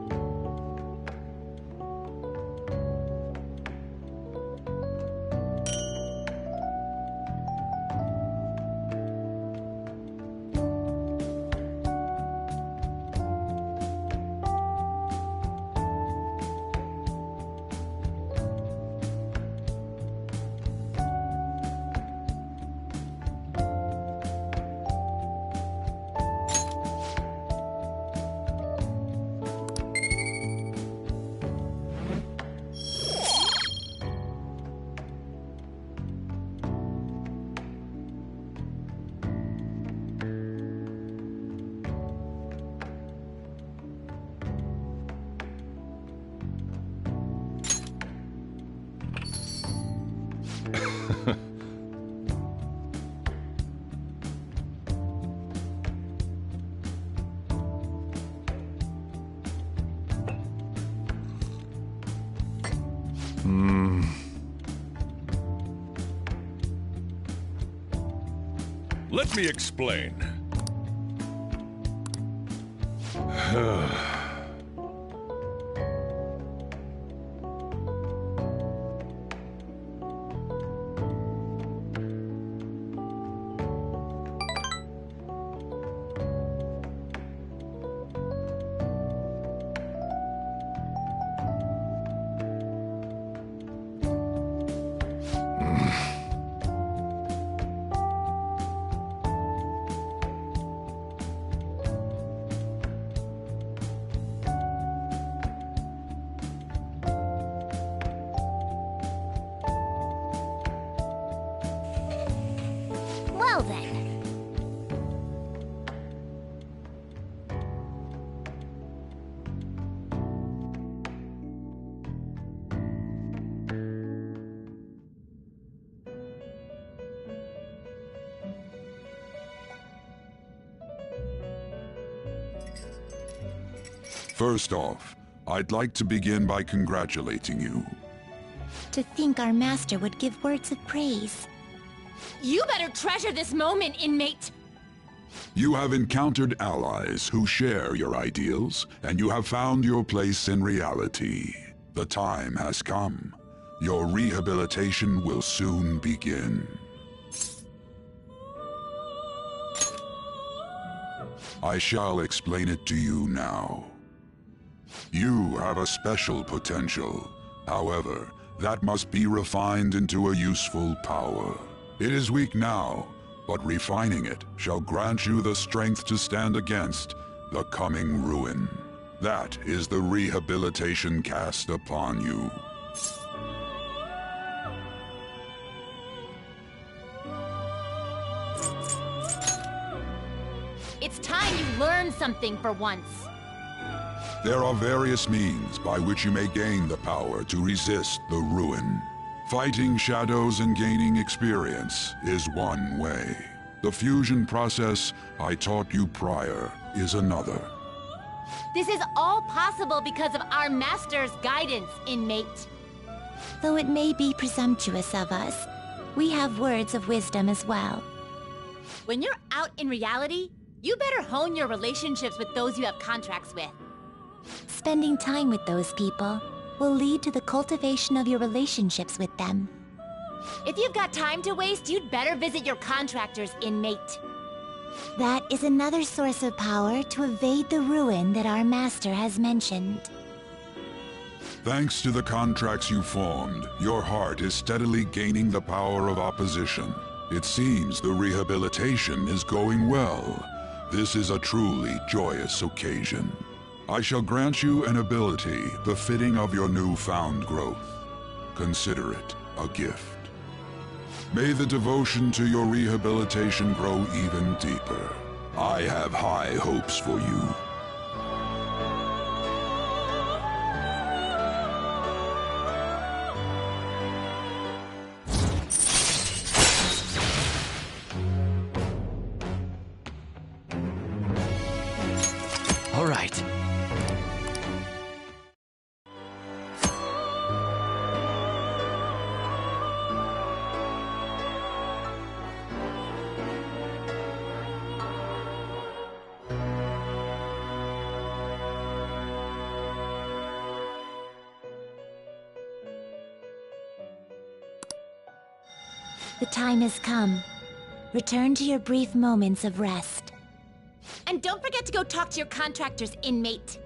Let me explain. Well then. First off, I'd like to begin by congratulating you. To think our master would give words of praise. You better treasure this moment, inmate! You have encountered allies who share your ideals, and you have found your place in reality. The time has come. Your rehabilitation will soon begin. I shall explain it to you now. You have a special potential. However, that must be refined into a useful power. It is weak now, but refining it shall grant you the strength to stand against the coming ruin. That is the rehabilitation cast upon you. It's time you learned something for once. There are various means by which you may gain the power to resist the ruin. Fighting shadows and gaining experience is one way. The fusion process I taught you prior is another. This is all possible because of our master's guidance, inmate. Though it may be presumptuous of us, we have words of wisdom as well. When you're out in reality, you better hone your relationships with those you have contracts with. Spending time with those people will lead to the cultivation of your relationships with them. If you've got time to waste, you'd better visit your contractors, inmate. That is another source of power to evade the ruin that our master has mentioned. Thanks to the contracts you formed, your heart is steadily gaining the power of opposition. It seems the rehabilitation is going well. This is a truly joyous occasion. I shall grant you an ability befitting of your newfound growth. Consider it a gift. May the devotion to your rehabilitation grow even deeper. I have high hopes for you. All right. The time has come. Return to your brief moments of rest. And don't forget to go talk to your contractors, inmate.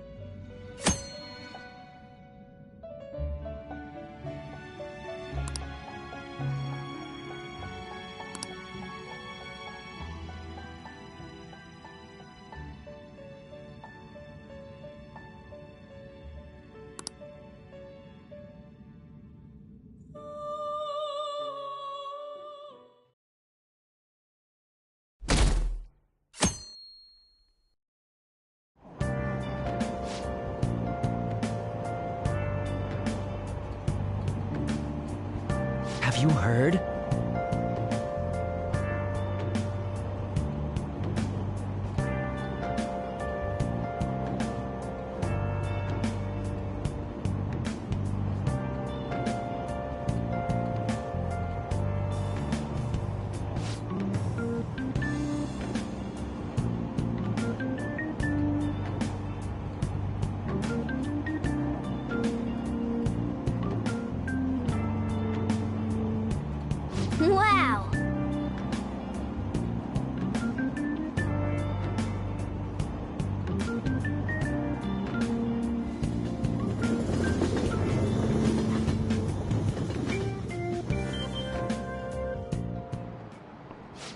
Have you heard? Wow!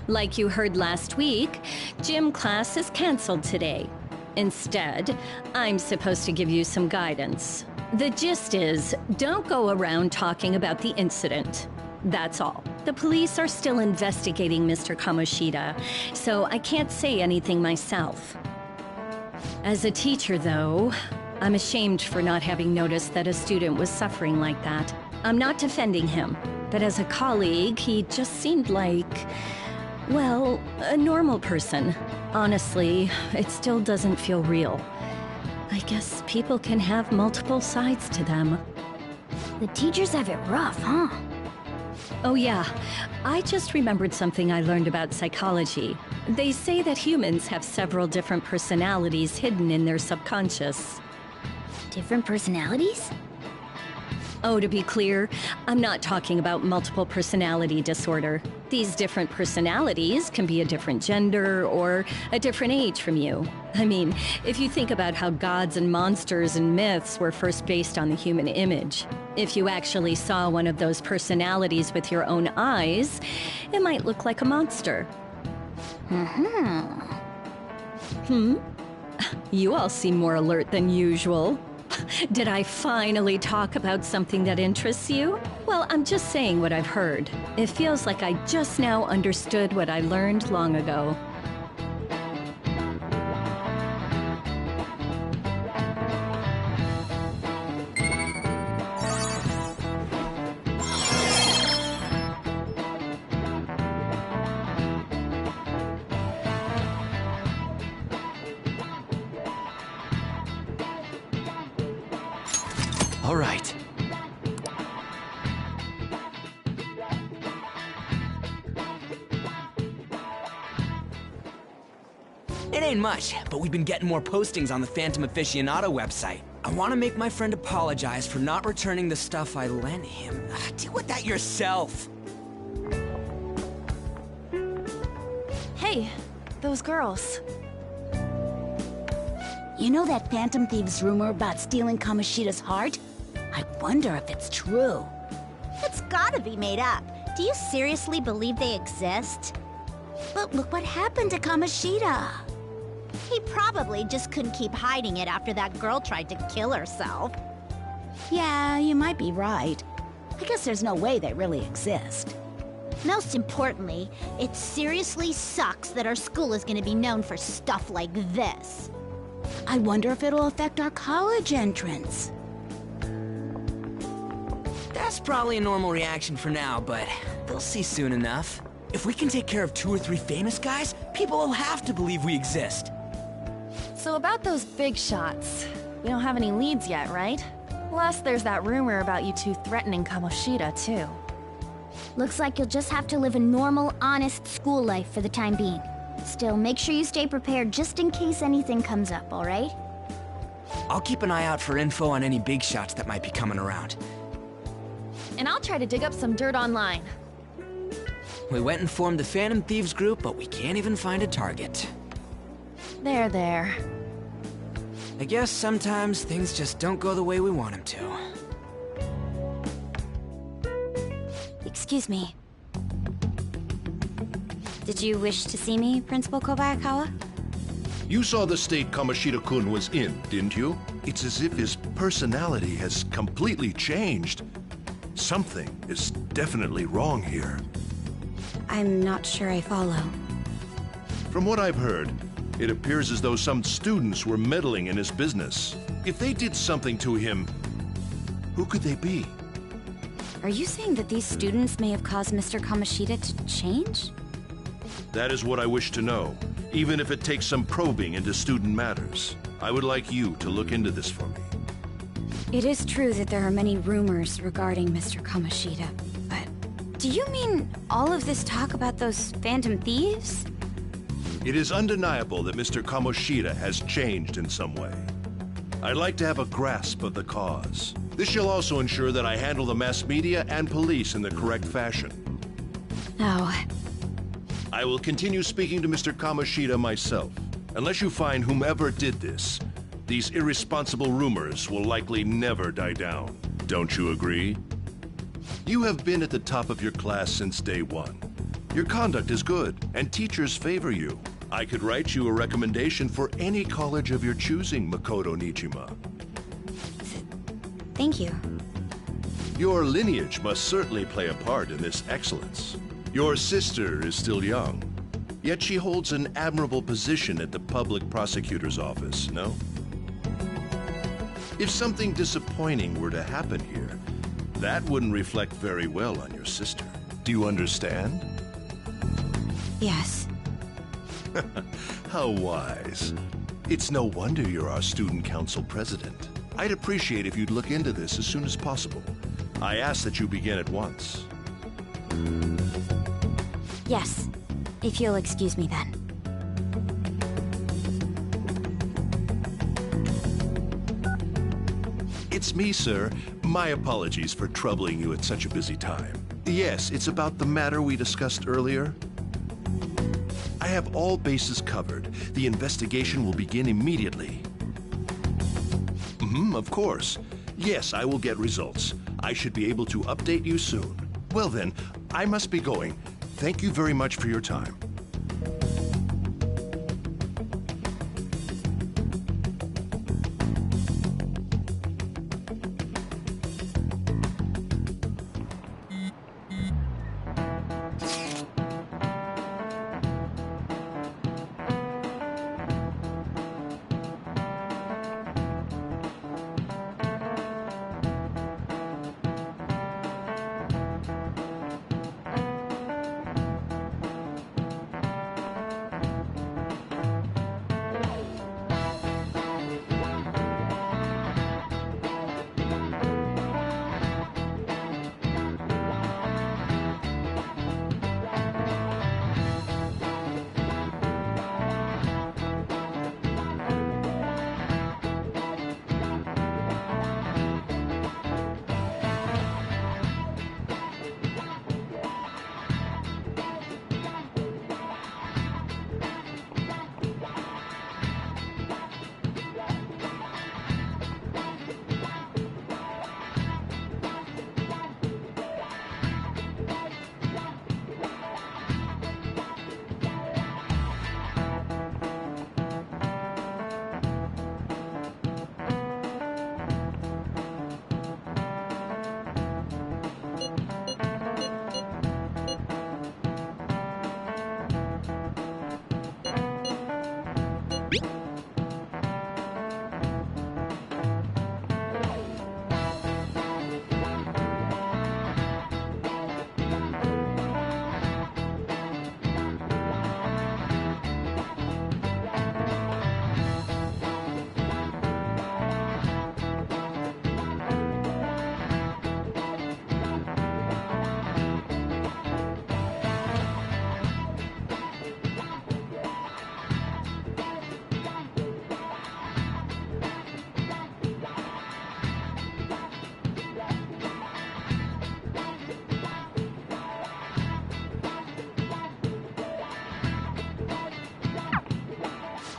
Like you heard last week, gym class is canceled today. Instead, I'm supposed to give you some guidance. The gist is, don't go around talking about the incident. That's all. The police are still investigating Mr. Kamoshida, so I can't say anything myself. As a teacher, though, I'm ashamed for not having noticed that a student was suffering like that. I'm not defending him, but as a colleague, he just seemed like, well, a normal person. Honestly, it still doesn't feel real. I guess people can have multiple sides to them. The teachers have it rough, huh? Oh yeah, I just remembered something I learned about psychology. They say that humans have several different personalities hidden in their subconscious. Different personalities? Oh, to be clear, I'm not talking about multiple personality disorder. These different personalities can be a different gender or a different age from you. I mean, if you think about how gods and monsters and myths were first based on the human image, if you actually saw one of those personalities with your own eyes, it might look like a monster. You all seem more alert than usual. Did I finally talk about something that interests you? Well, I'm just saying what I've heard. It feels like I just now understood what I learned long ago. All right. It ain't much, but we've been getting more postings on the Phantom Aficionado website. I want to make my friend apologize for not returning the stuff I lent him. Deal with that yourself. Hey, those girls. You know that Phantom Thieves rumor about stealing Kamoshida's heart? I wonder if it's true. It's gotta be made up. Do you seriously believe they exist? But look what happened to Kamoshida. He probably just couldn't keep hiding it after that girl tried to kill herself. Yeah, you might be right. I guess there's no way they really exist. Most importantly, it seriously sucks that our school is gonna be known for stuff like this. I wonder if it'll affect our college entrance. That's probably a normal reaction for now, but they'll see soon enough. If we can take care of 2 or 3 famous guys, people will have to believe we exist. So about those big shots, we don't have any leads yet, right? Plus, there's that rumor about you two threatening Kamoshida, too. Looks like you'll just have to live a normal, honest school life for the time being. Still, make sure you stay prepared just in case anything comes up, alright? I'll keep an eye out for info on any big shots that might be coming around. And I'll try to dig up some dirt online. We went and formed the Phantom Thieves group, but we can't even find a target. There. I guess sometimes things just don't go the way we want them to. Excuse me. Did you wish to see me, Principal Kobayakawa? You saw the state Kamoshida-kun was in, didn't you? It's as if his personality has completely changed. Something is definitely wrong here. I'm not sure I follow. From what I've heard, it appears as though some students were meddling in his business. If they did something to him, who could they be? Are you saying that these students may have caused Mr. Kamoshida to change? That is what I wish to know, even if it takes some probing into student matters. I would like you to look into this for me. It is true that there are many rumors regarding Mr. Kamoshida, but do you mean all of this talk about those Phantom Thieves? It is undeniable that Mr. Kamoshida has changed in some way. I'd like to have a grasp of the cause. This shall also ensure that I handle the mass media and police in the correct fashion. Oh. I will continue speaking to Mr. Kamoshida myself. Unless you find whomever did this, these irresponsible rumors will likely never die down. Don't you agree? You have been at the top of your class since day one. Your conduct is good, and teachers favor you. I could write you a recommendation for any college of your choosing, Makoto Nijima. Thank you. Your lineage must certainly play a part in this excellence. Your sister is still young, yet she holds an admirable position at the public prosecutor's office, no? If something disappointing were to happen here, that wouldn't reflect very well on your sister. Do you understand? Yes. How wise. It's no wonder you're our student council president. I'd appreciate if you'd look into this as soon as possible. I ask that you begin at once. Yes, if you'll excuse me then. It's me, sir. My apologies for troubling you at such a busy time. Yes, it's about the matter we discussed earlier. I have all bases covered. The investigation will begin immediately. Of course. Yes, I will get results. I should be able to update you soon. Well then, I must be going. Thank you very much for your time.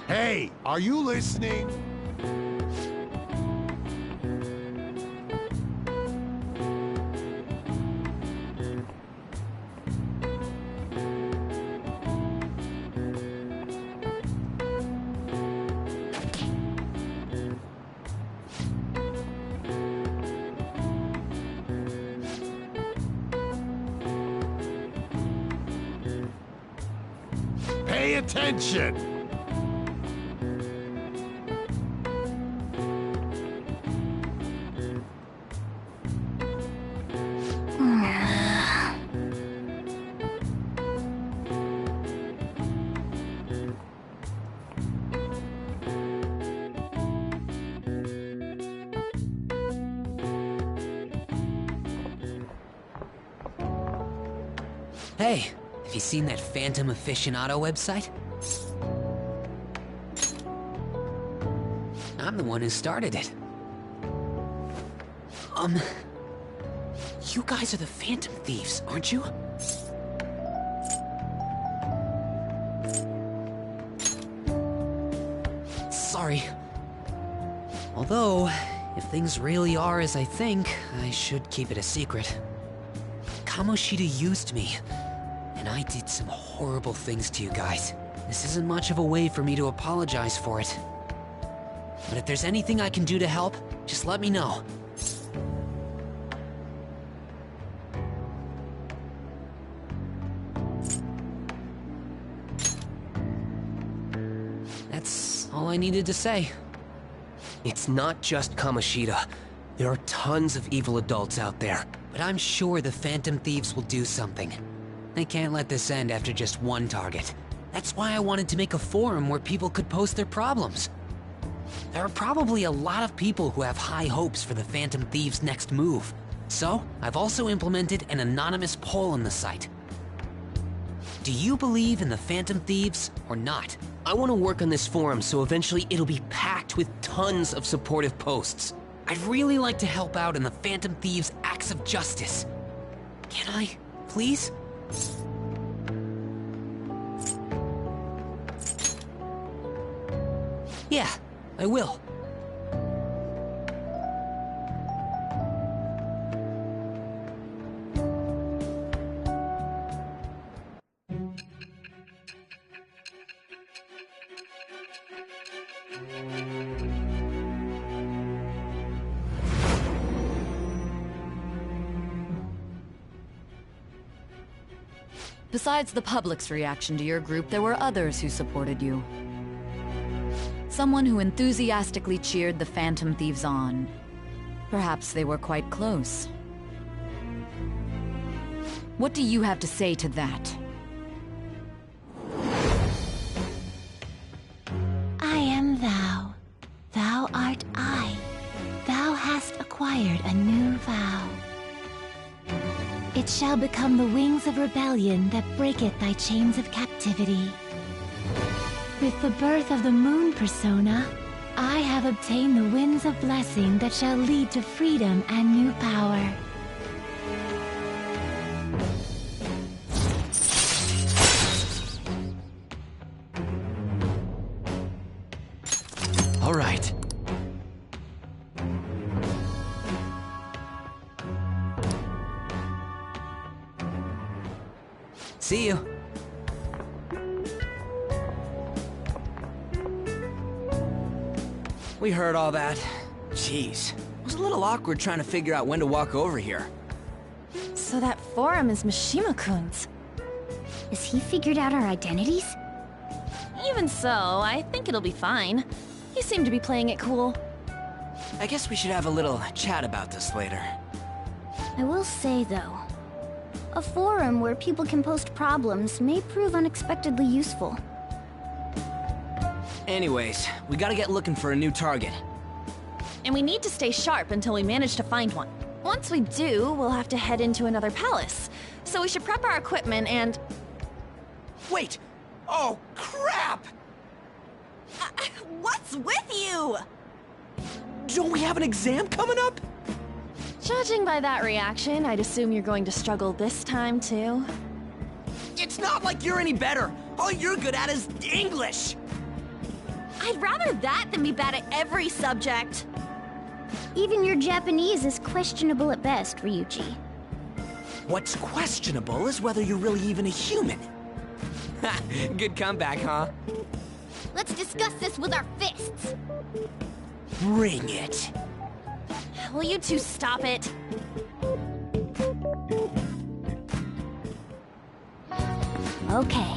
Hey, are you listening? Pay attention! Hey, have you seen that Phantom Aficionado website? I'm the one who started it. You guys are the Phantom Thieves, aren't you? Sorry. Although, if things really are as I think, I should keep it a secret. Kamoshida used me, and I did some horrible things to you guys. This isn't much of a way for me to apologize for it. But if there's anything I can do to help, just let me know. That's all I needed to say. It's not just Kamoshida. There are tons of evil adults out there. But I'm sure the Phantom Thieves will do something. They can't let this end after just one target. That's why I wanted to make a forum where people could post their problems. There are probably a lot of people who have high hopes for the Phantom Thieves' next move. So, I've also implemented an anonymous poll on the site. Do you believe in the Phantom Thieves or not? I want to work on this forum so eventually it'll be packed with tons of supportive posts. I'd really like to help out in the Phantom Thieves' acts of justice. Can I, please? Yeah, I will. Besides the public's reaction to your group, there were others who supported you. Someone who enthusiastically cheered the Phantom Thieves on. Perhaps they were quite close. What do you have to say to that? I am thou. Thou art I. Thou hast acquired a new vow. It shall become the wings of rebellion that breaketh thy chains of captivity. With the birth of the moon persona, I have obtained the winds of blessing that shall lead to freedom and new power. All right. See you. We heard all that. Jeez. It was a little awkward trying to figure out when to walk over here. So that forum is Mishima-kun's. Has he figured out our identities? Even so, I think it'll be fine. He seemed to be playing it cool. I guess we should have a little chat about this later. I will say, though, a forum where people can post problems may prove unexpectedly useful. Anyways, we gotta get looking for a new target. And we need to stay sharp until we manage to find one. Once we do, we'll have to head into another palace. So we should prep our equipment and... Wait! Oh, crap! What's with you? Don't we have an exam coming up? Judging by that reaction, I'd assume you're going to struggle this time, too. It's not like you're any better! All you're good at is English! I'd rather that than be bad at every subject. Even your Japanese is questionable at best, Ryuji. What's questionable is whether you're really even a human. Good comeback, huh? Let's discuss this with our fists. Bring it. Will you two stop it? Okay.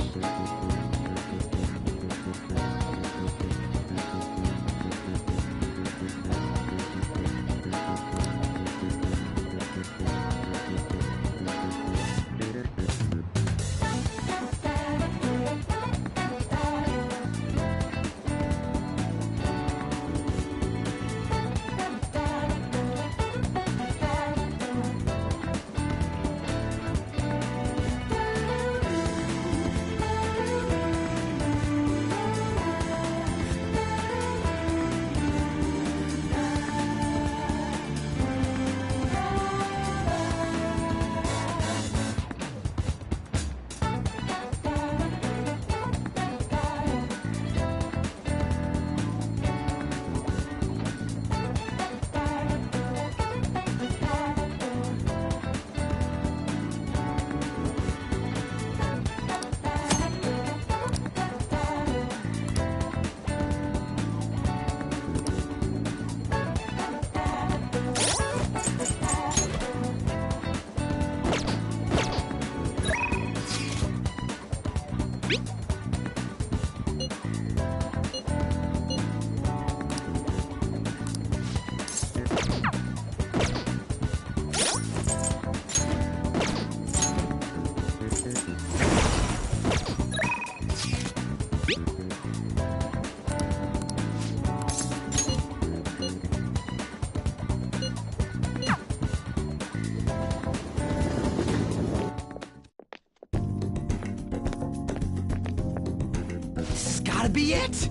gotta be it!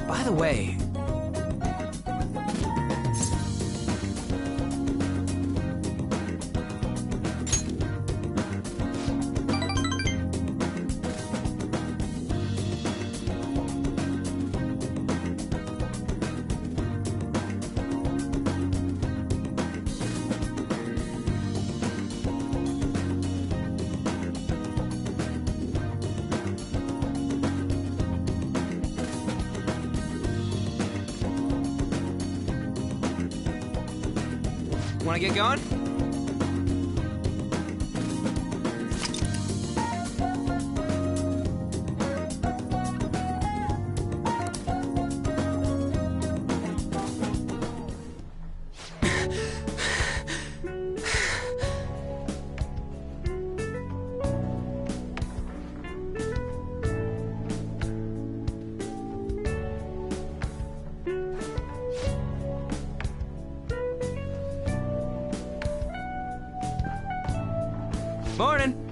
By the way... Wanna get going? Morning!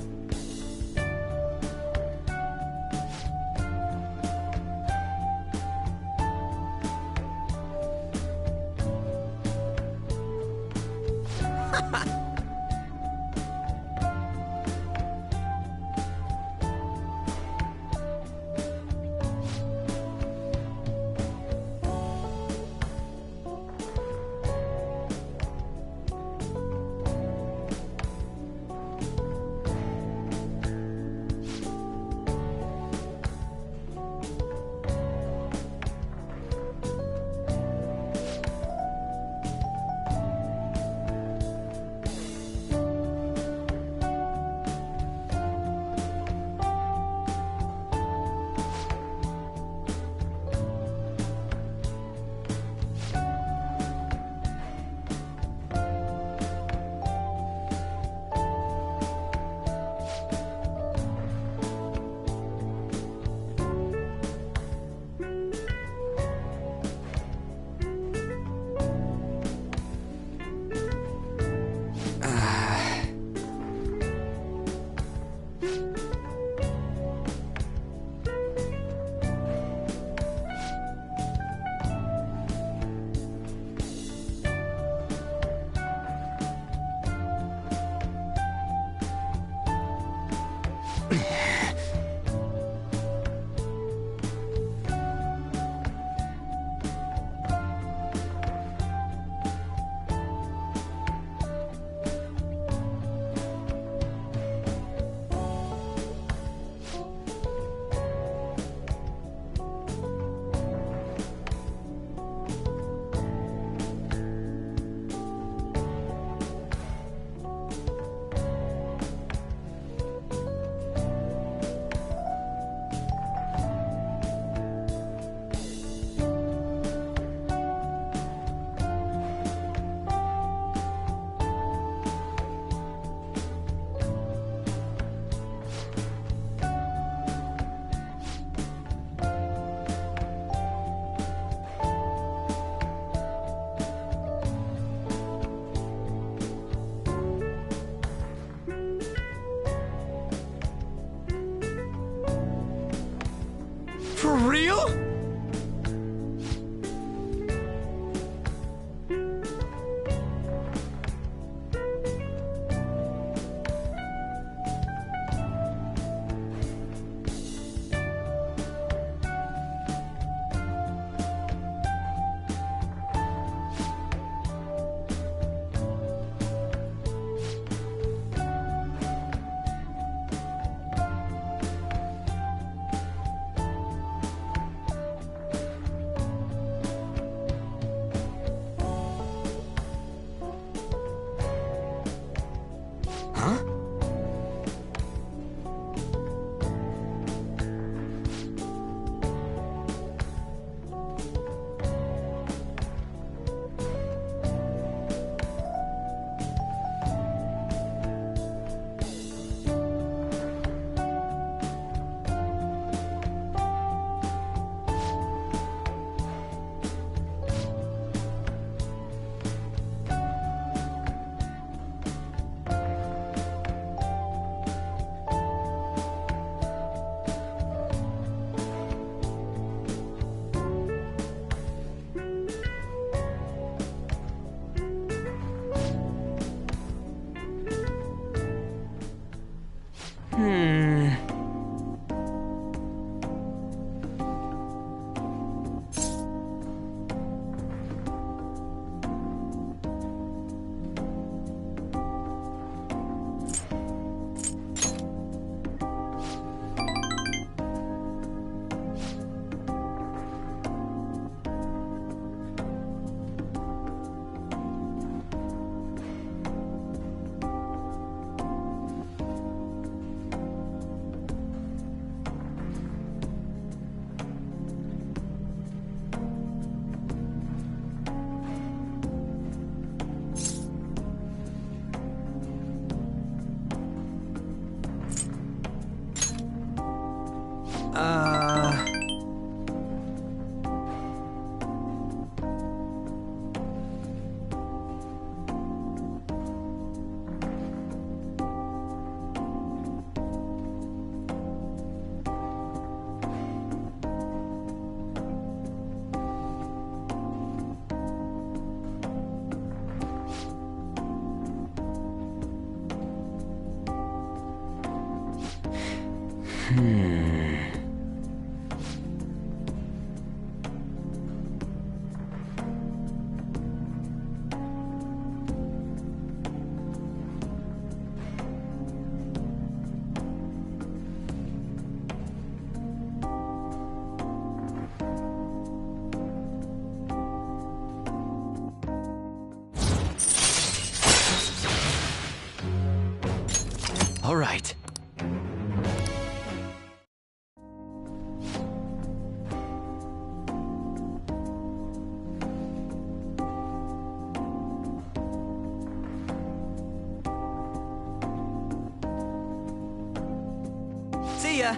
All right. See ya.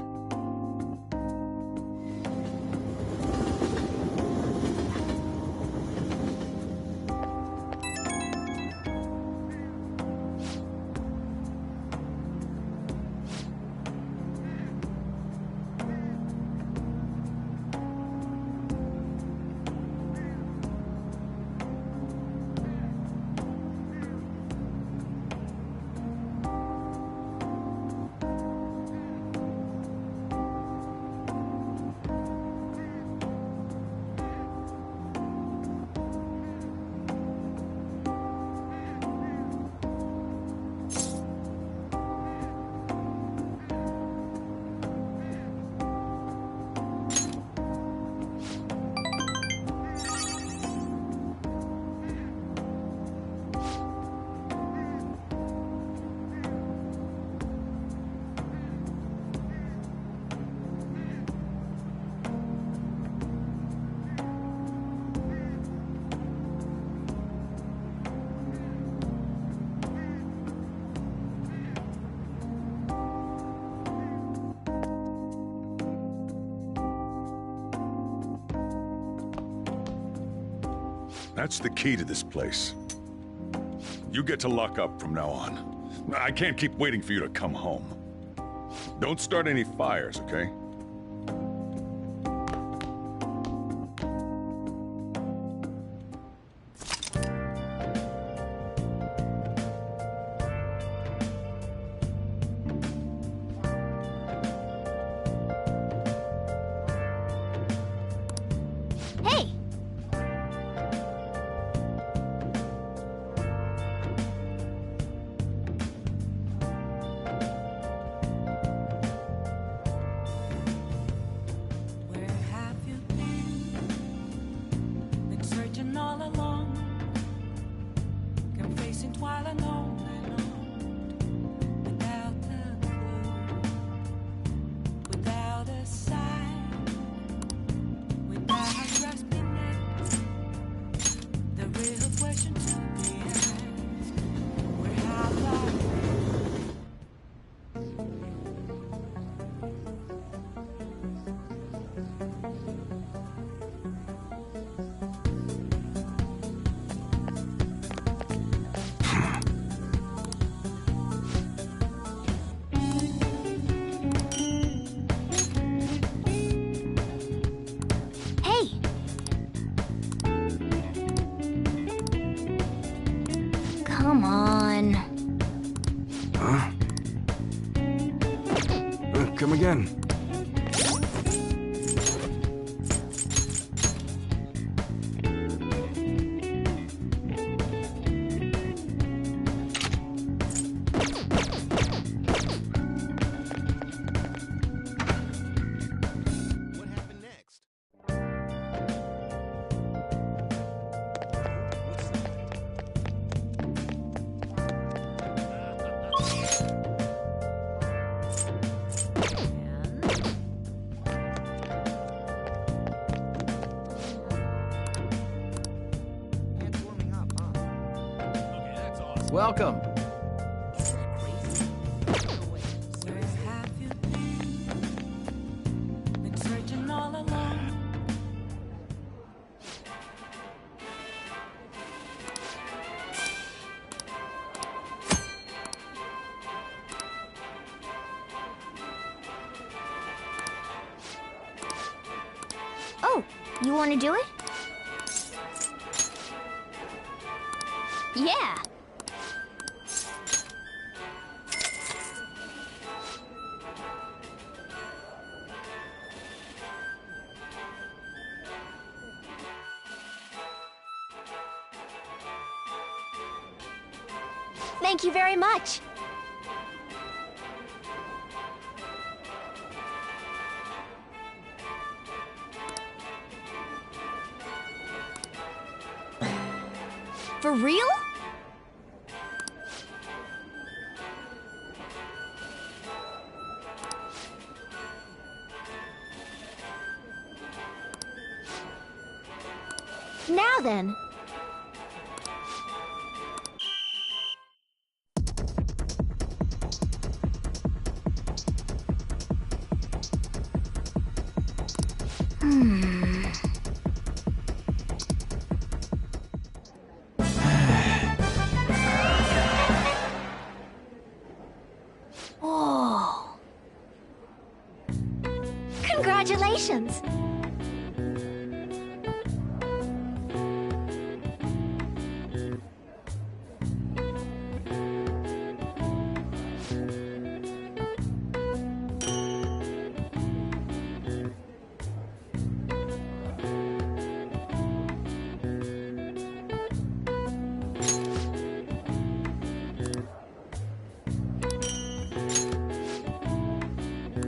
That's the key to this place. You get to lock up from now on. I can't keep waiting for you to come home. Don't start any fires, okay? Hey! All along, complacent while alone without a clue, without a sign, without grasping it. The real question to be asked: where have I? Come on. Huh? Come again. Welcome. Oh, you want to do it? Yeah. Thank you very much. For real? Now then. Whoa. Congratulations.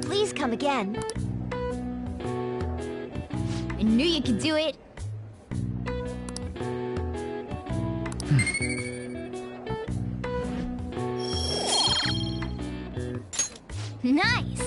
Please come again. I knew you could do it. Nice.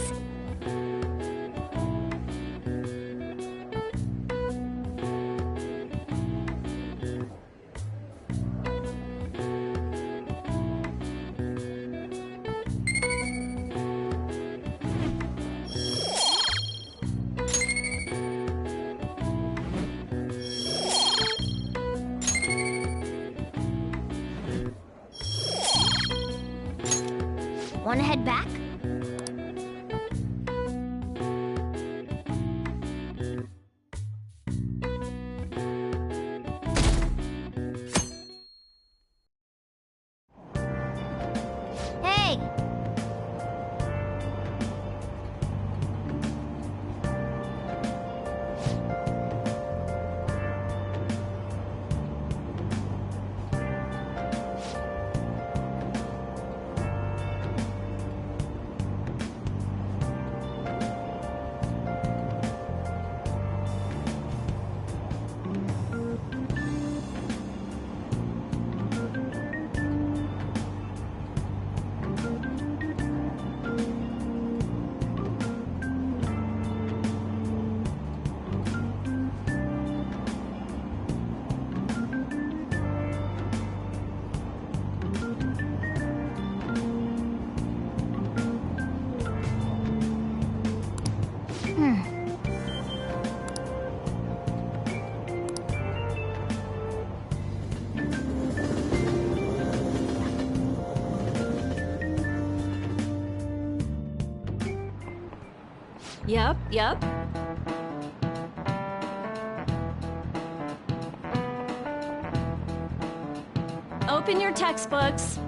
Want to head back? Hey! Yep. Open your textbooks.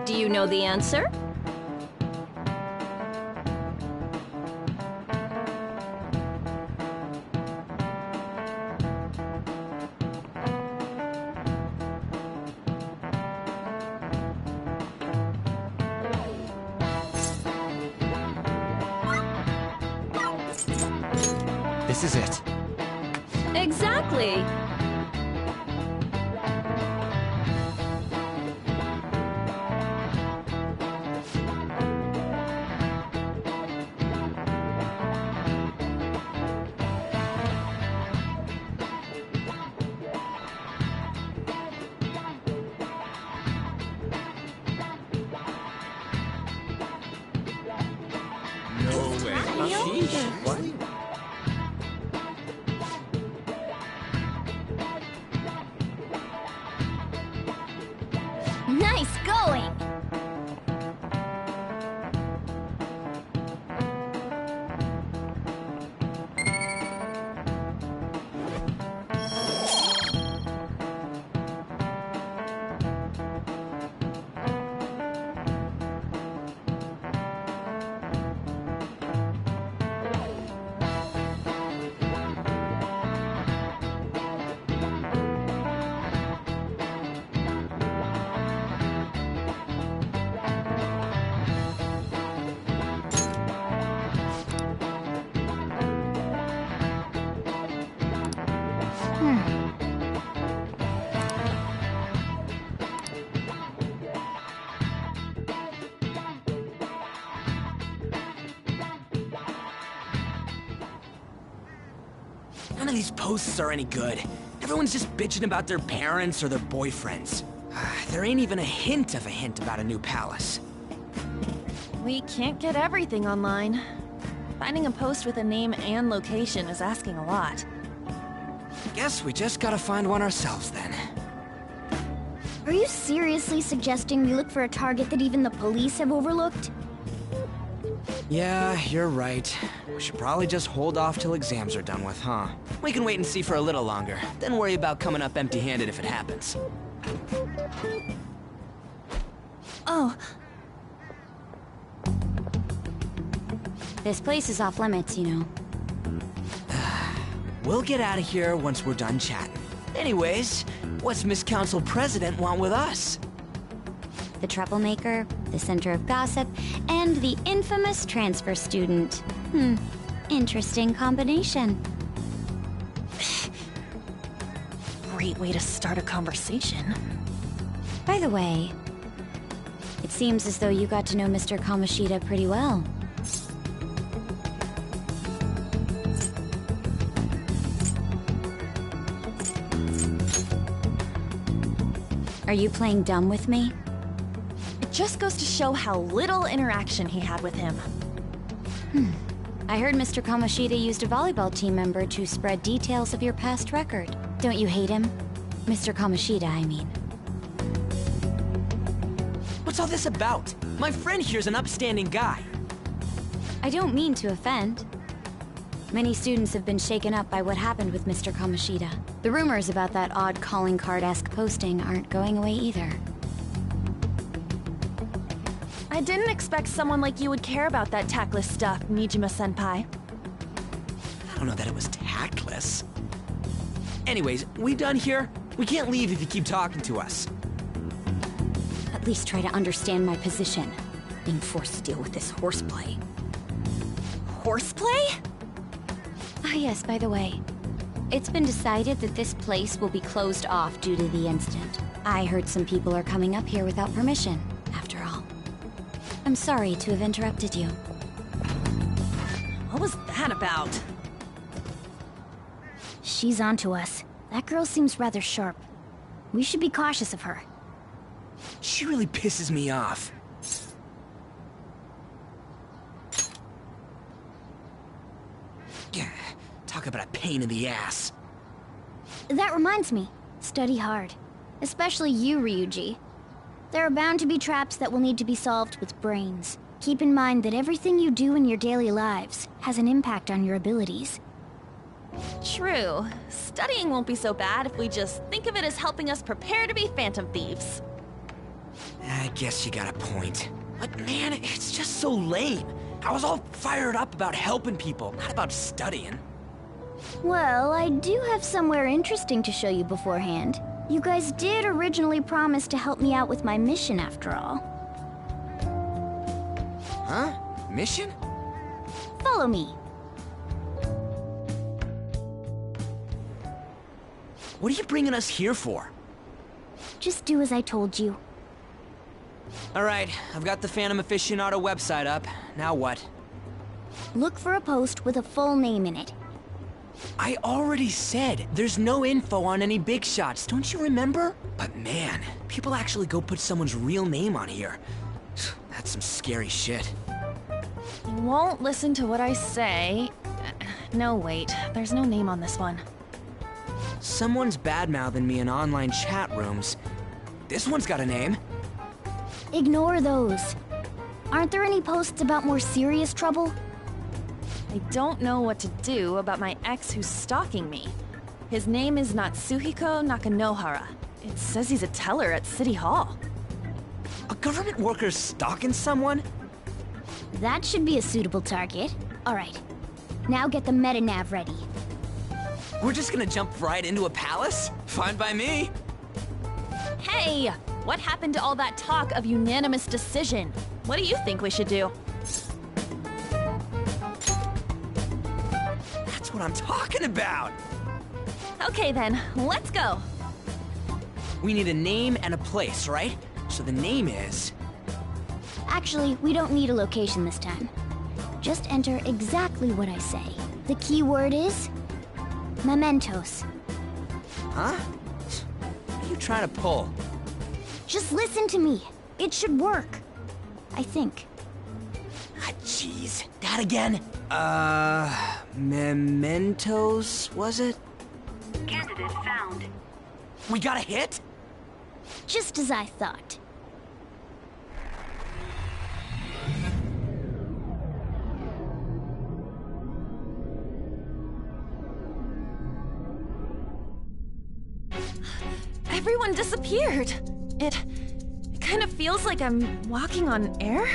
Do you know the answer? This is it. Exactly. What? Nice going! None of these posts are any good. Everyone's just bitching about their parents or their boyfriends. There ain't even a hint about a new palace. We can't get everything online. Finding a post with a name and location is asking a lot. Guess we just gotta find one ourselves then. Are you seriously suggesting we look for a target that even the police have overlooked? Yeah, you're right. We should probably just hold off till exams are done with, huh? We can wait and see for a little longer, then worry about coming up empty-handed if it happens. Oh. This place is off limits, you know. We'll get out of here once we're done chatting. Anyways, what's Miss Council President want with us? The troublemaker, the center of gossip, and the infamous transfer student. Interesting combination. Great way to start a conversation. By the way, it seems as though you got to know Mr. Kamoshida pretty well. Are you playing dumb with me? It just goes to show how little interaction he had with him. I heard Mr. Kamoshida used a volleyball team member to spread details of your past record. Don't you hate him? Mr. Kamoshida, I mean. What's all this about? My friend here's an upstanding guy. I don't mean to offend. Many students have been shaken up by what happened with Mr. Kamoshida. The rumors about that odd calling card-esque posting aren't going away either. I didn't expect someone like you would care about that tactless stuff, Nijima-senpai. I don't know that it was tactless. Anyways, we done here? We can't leave if you keep talking to us. At least try to understand my position. Being forced to deal with this horseplay. Horseplay? Ah yes, by the way. It's been decided that this place will be closed off due to the incident. I heard some people are coming up here without permission, after all. I'm sorry to have interrupted you. What was that about? She's onto us. That girl seems rather sharp. We should be cautious of her. She really pisses me off. Yeah, talk about a pain in the ass. That reminds me. Study hard. Especially you, Ryuji. There are bound to be traps that will need to be solved with brains. Keep in mind that everything you do in your daily lives has an impact on your abilities. True. Studying won't be so bad if we just think of it as helping us prepare to be phantom thieves. I guess you got a point. But man, it's just so lame. I was all fired up about helping people, not about studying. Well, I do have somewhere interesting to show you beforehand. You guys did originally promise to help me out with my mission after all. Huh? Mission? Follow me. What are you bringing us here for? Just do as I told you. Alright, I've got the Phantom Aficionado website up. Now what? Look for a post with a full name in it. I already said, there's no info on any big shots, don't you remember? But man, people actually go put someone's real name on here. That's some scary shit. You won't listen to what I say. No, wait. There's no name on this one. Someone's bad-mouthing me in online chat rooms. This one's got a name. Ignore those. Aren't there any posts about more serious trouble? I don't know what to do about my ex who's stalking me. His name is Natsuhiko Nakanohara. It says he's a teller at City Hall. A government worker's stalking someone? That should be a suitable target. Alright, now get the meta-nav ready. We're just gonna jump right into a palace? Fine by me. Hey! What happened to all that talk of unanimous decision? What do you think we should do? That's what I'm talking about! Okay then, let's go! We need a name and a place, right? So the name is... Actually, we don't need a location this time. Just enter exactly what I say. The key word is... mementos. Huh? What are you trying to pull? Just listen to me. It should work. I think. Ah, jeez. That again? Mementos, was it? Candidate found. We got a hit? Just as I thought. Everyone disappeared. It kind of feels like I'm walking on air.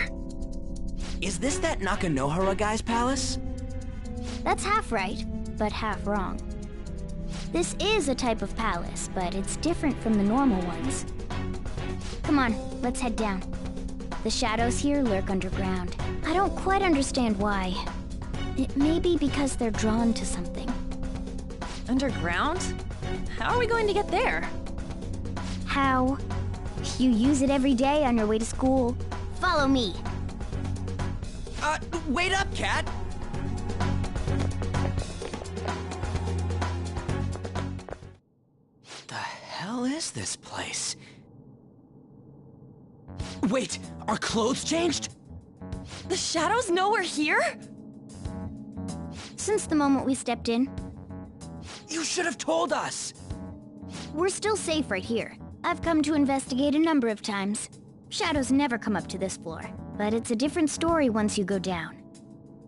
Is this that Nakanohara guy's palace? That's half right, but half wrong. This is a type of palace, but it's different from the normal ones. Come on, let's head down. The shadows here lurk underground. I don't quite understand why. It may be because they're drawn to something. Underground? How are we going to get there? How? You use it every day on your way to school. Follow me. Wait up, Cat! The hell is this place? Wait, our clothes changed? The shadows know we're here? Since the moment we stepped in. You should have told us! We're still safe right here. I've come to investigate a number of times. Shadows never come up to this floor, but it's a different story once you go down.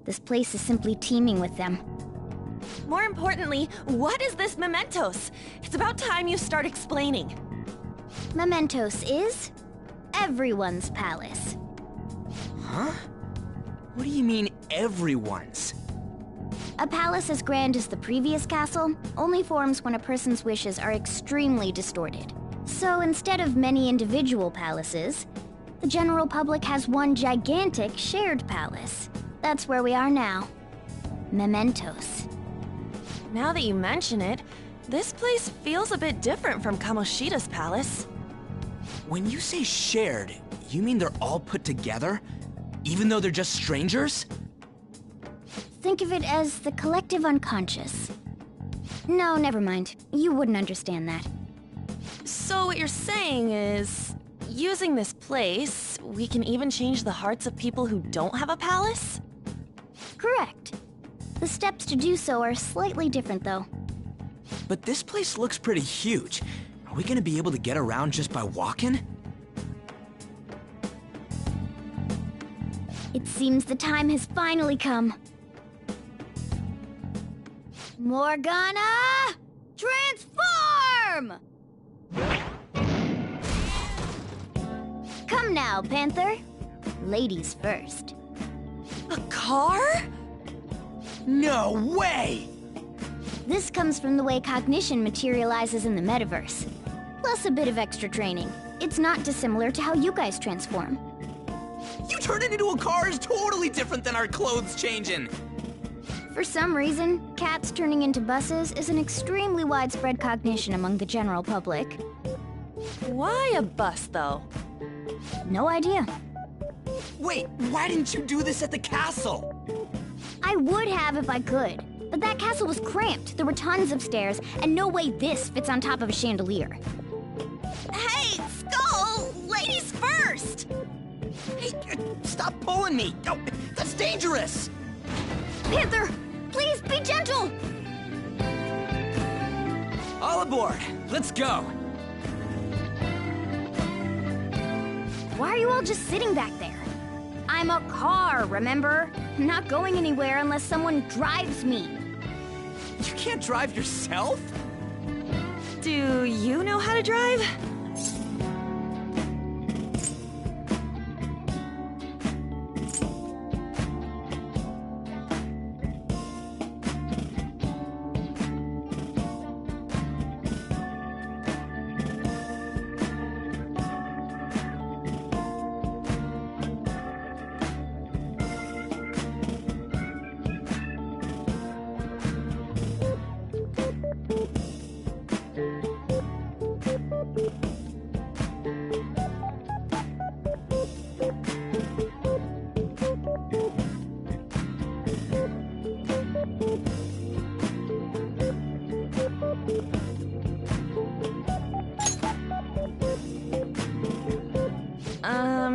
This place is simply teeming with them. More importantly, what is this mementos? It's about time you start explaining. Mementos is... everyone's palace. Huh? What do you mean, everyone's? A palace as grand as the previous castle only forms when a person's wishes are extremely distorted. So instead of many individual palaces, the general public has one gigantic shared palace. That's where we are now. Mementos. Now that you mention it, this place feels a bit different from Kamoshida's palace. When you say shared, you mean they're all put together? Even though they're just strangers? Think of it as the collective unconscious. No, never mind. You wouldn't understand that. So what you're saying is, using this place, we can even change the hearts of people who don't have a palace? Correct. The steps to do so are slightly different, though. But this place looks pretty huge. Are we gonna be able to get around just by walking? It seems the time has finally come. Morgana! Transform! Come now, Panther. Ladies first. A car? No way! This comes from the way cognition materializes in the metaverse. Plus a bit of extra training. It's not dissimilar to how you guys transform. You turning into a car is totally different than our clothes changing. For some reason, cats turning into buses is an extremely widespread cognition among the general public. Why a bus, though? No idea. Wait, why didn't you do this at the castle? I would have if I could, but that castle was cramped. There were tons of stairs, and no way this fits on top of a chandelier. Hey, Skull! Ladies first! Hey, stop pulling me! Oh, that's dangerous! Panther, please be gentle! All aboard! Let's go! Why are you all just sitting back there? I'm a car, remember? I'm not going anywhere unless someone drives me. You can't drive yourself? Do you know how to drive?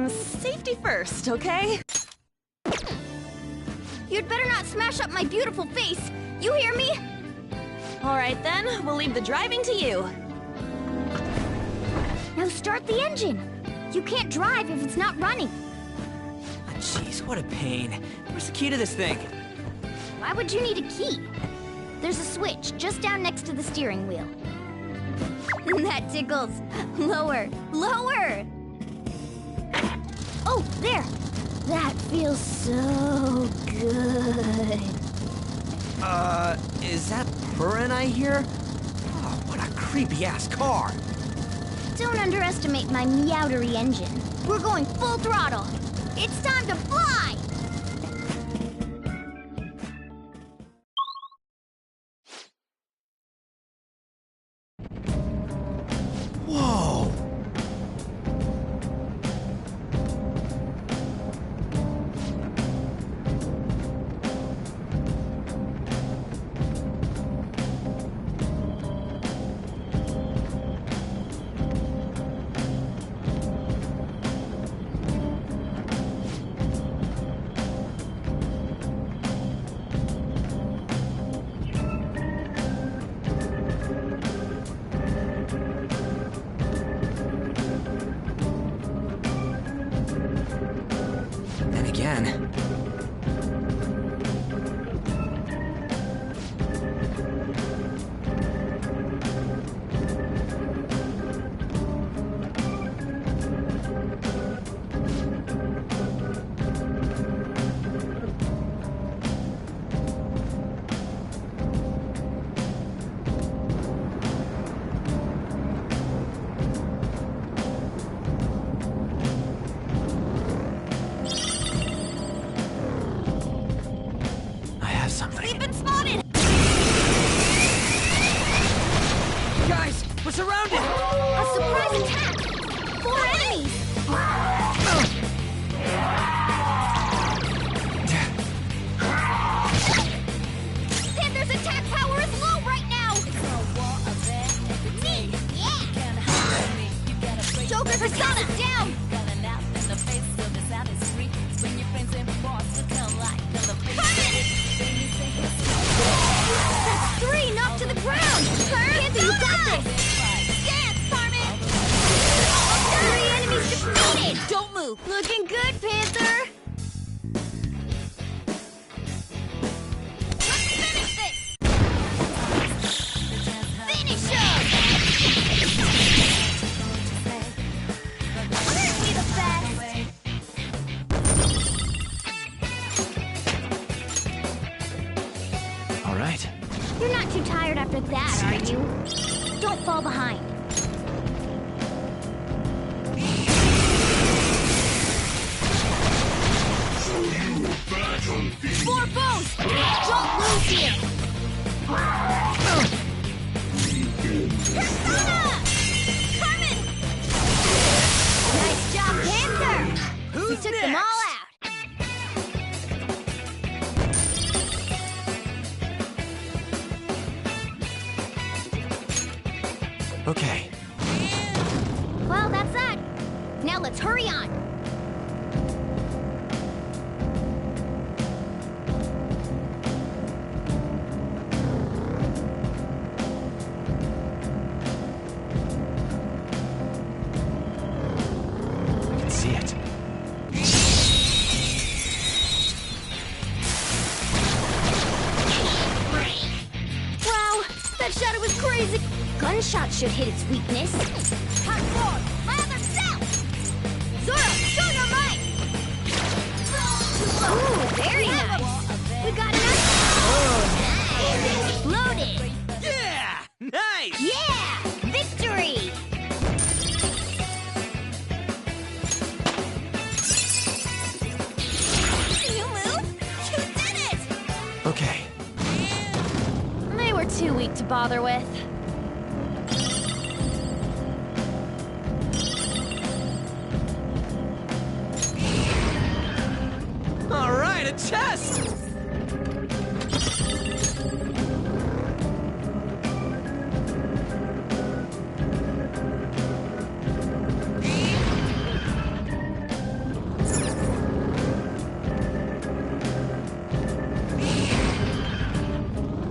Safety first, okay? You'd better not smash up my beautiful face. You hear me? All right then, we'll leave the driving to you. Now start the engine. You can't drive if it's not running. Jeez, what a pain. Where's the key to this thing? Why would you need a key? There's a switch just down next to the steering wheel. That tickles. Lower, lower! Oh, there! That feels so good. Is that purring I hear? Oh, what a creepy-ass car. Don't underestimate my meowdery engine. We're going full throttle. It's time to fly! Whoa! Then again... We've been spotted! Guys, we're surrounded! A surprise attack! 4 enemies! Panther's attack power is low right now! Me! Yeah! Joker Persona down! That's 3 knocked to the ground! Panther, you got this! Dance, Carmen! 3 enemies defeated! Don't move! Looking good, Panther! Let's finish this! Finish him! Aren't we the best? All right. You're not too tired after that, are you? Don't fall behind. So you were back! Four foes! Don't lose here! Persona! Carmen! Nice job, Panther! Who's We took next? them all out! Okay. Well, that's that. Now let's hurry on. I can see it. Wow, that shadow was crazy. Gunshot should hit its weakness. Hot forward, my other self! Zoro, show your might! Ooh, very nice. We got enough. Oh, nice. Exploded. Yeah! Nice! Yeah! Victory! You move? You did it! Okay. They were too weak to bother with. All right, a chest!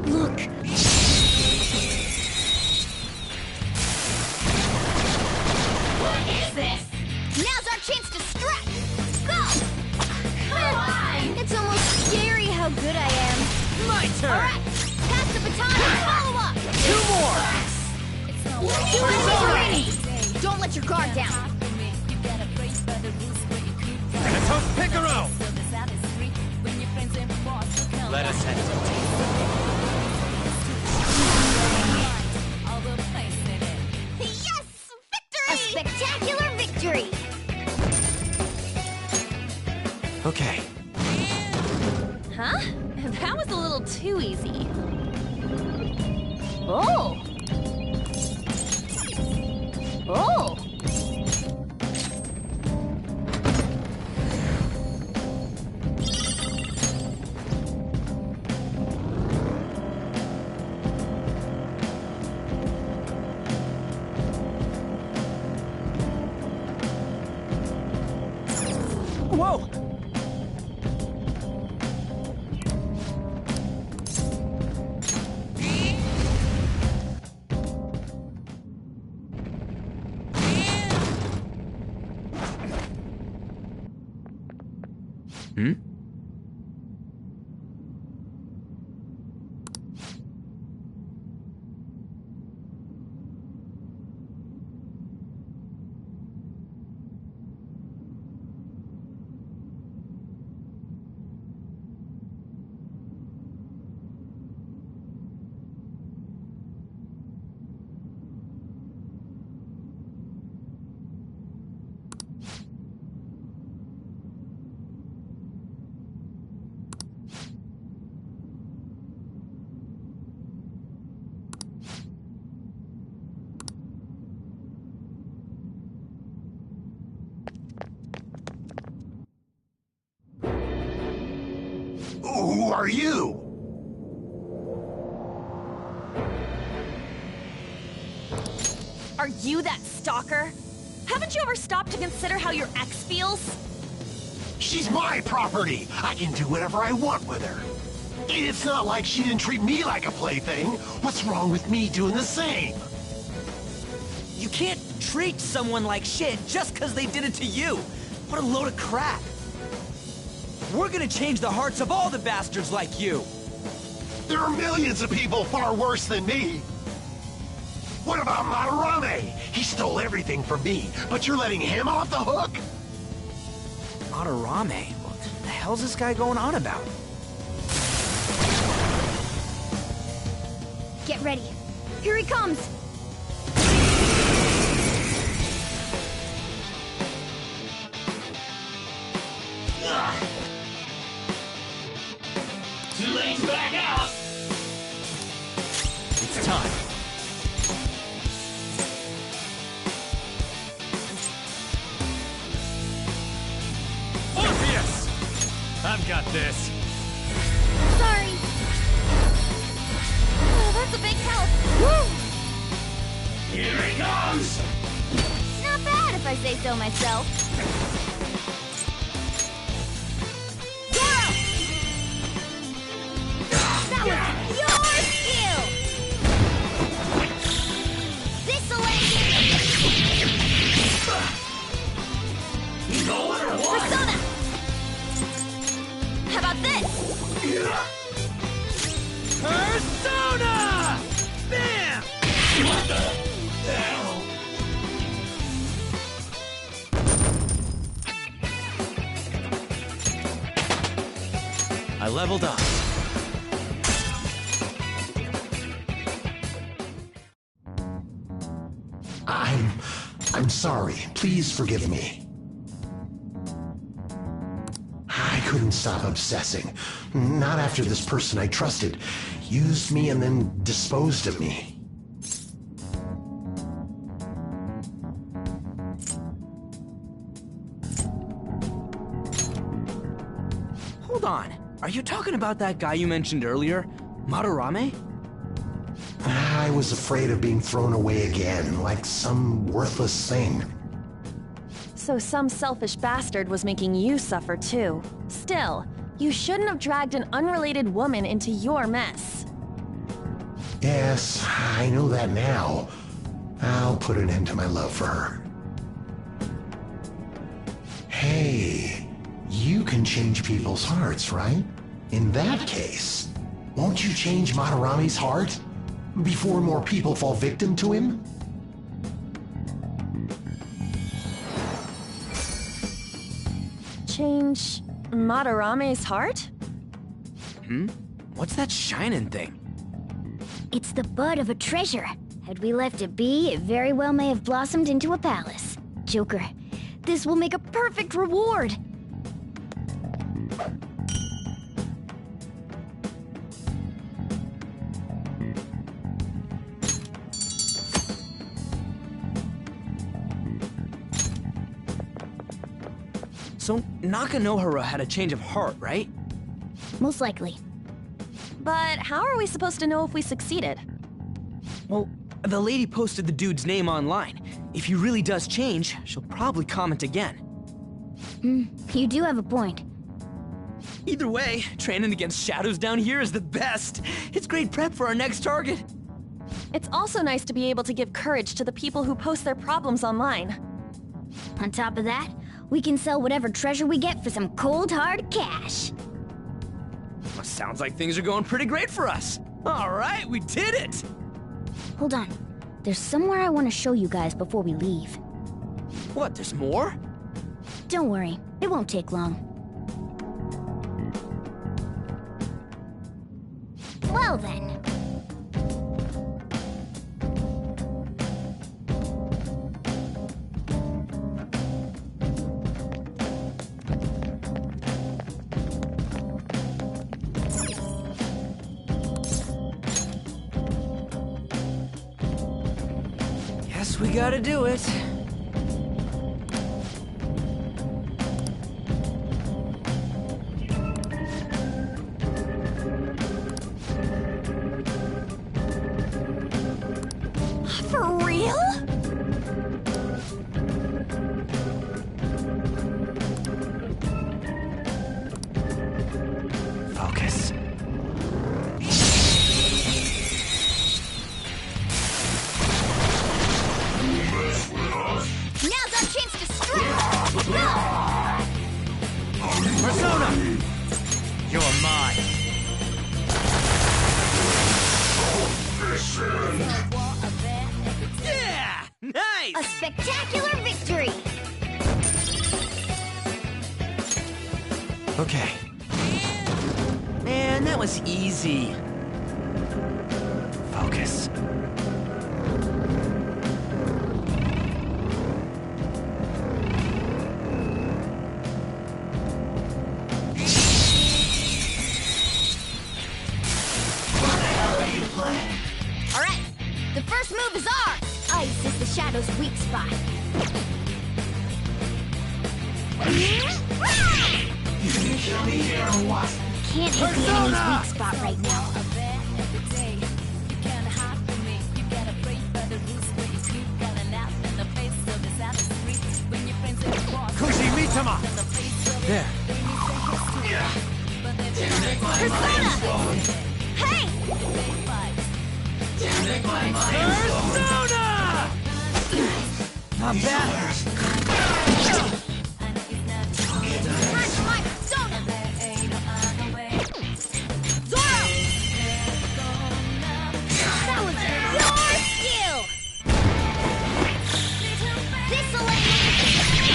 Look. What is this? Now's our chance to strike! Go! Come on! It's almost scary how good I am. My turn! Alright, pass the baton and follow up! Two more! Do it! Don't let your guard down. And toast Picaro! Let us enter. Yes! Victory! A spectacular victory! Okay. Huh? That was a little too easy. Oh! Oh! Whoa! Hmm? Who are you? Are you that stalker? Haven't you ever stopped to consider how your ex feels? She's my property. I can do whatever I want with her. It's not like she didn't treat me like a plaything. What's wrong with me doing the same? You can't treat someone like shit just because they did it to you. What a load of crap. We're gonna change the hearts of all the bastards like you. There are millions of people far worse than me. What about Madarame? He stole everything from me, but you're letting him off the hook? Madarame? What the hell's this guy going on about? Get ready. Here he comes! time. Orpheus! I've got this. Sorry. Oh, that's a big help. Woo! Here he comes! Not bad if I say so myself. That was your skill! This'll end it! Persona! How about this? Persona! Bam! What the hell? I leveled up. I'm sorry. Please forgive me. I couldn't stop obsessing. Not after this person I trusted used me and then disposed of me. Hold on. Are you talking about that guy you mentioned earlier? Madarame? I was afraid of being thrown away again, like some worthless thing. So some selfish bastard was making you suffer too. Still, you shouldn't have dragged an unrelated woman into your mess. Yes, I know that now. I'll put an end to my love for her. Hey, you can change people's hearts, right? In that case, won't you change Madarame's heart? Before more people fall victim to him? Change Madarame's heart? What's that shining thing? It's the bud of a treasure. Had we left it be, it very well may have blossomed into a palace. Joker, this will make a perfect reward. So, Nakanohara had a change of heart, right? Most likely. But how are we supposed to know if we succeeded? Well, the lady posted the dude's name online. If he really does change, she'll probably comment again. You do have a point. Either way, training against shadows down here is the best. It's great prep for our next target. It's also nice to be able to give courage to the people who post their problems online. On top of that, we can sell whatever treasure we get for some cold hard cash. Well, sounds like things are going pretty great for us. All right, we did it! Hold on. There's somewhere I want to show you guys before we leave. What, there's more? Don't worry, it won't take long. Well then. Guess we gotta do it. For real? Focus. Now's our chance to strike! Go! Persona! You're mine. Yeah! Nice! A spectacular victory! Okay. Man, that was easy. Focus. Alright, sap is ours! Ice is the shadow's weak spot. You gonna kill me here or what? Can't hit the enemy's weak spot right now. Kushi Mitama! There. Persona! Hey! Persona! Not bad. Catch my persona! Zoro! That was your skill! This'll end the end.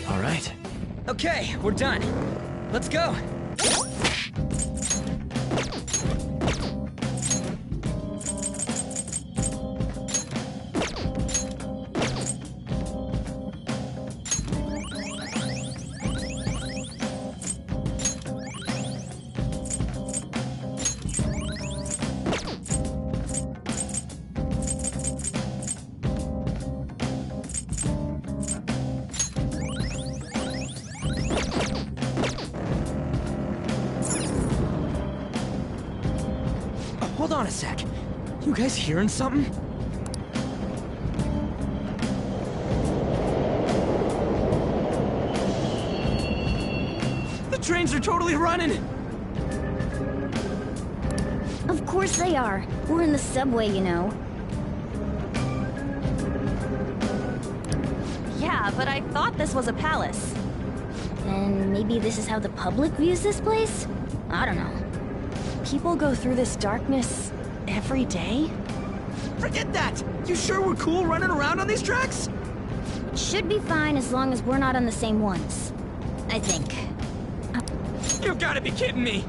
All right. Okay, we're done. Let's go. Hold on a sec. You guys hearing something? The trains are totally running! Of course they are. We're in the subway, you know. Yeah, but I thought this was a palace. And maybe this is how the public views this place? I don't know. People go through this darkness every day? Forget that! You sure we're cool running around on these tracks? Should be fine as long as we're not on the same ones. I think. You've gotta be kidding me!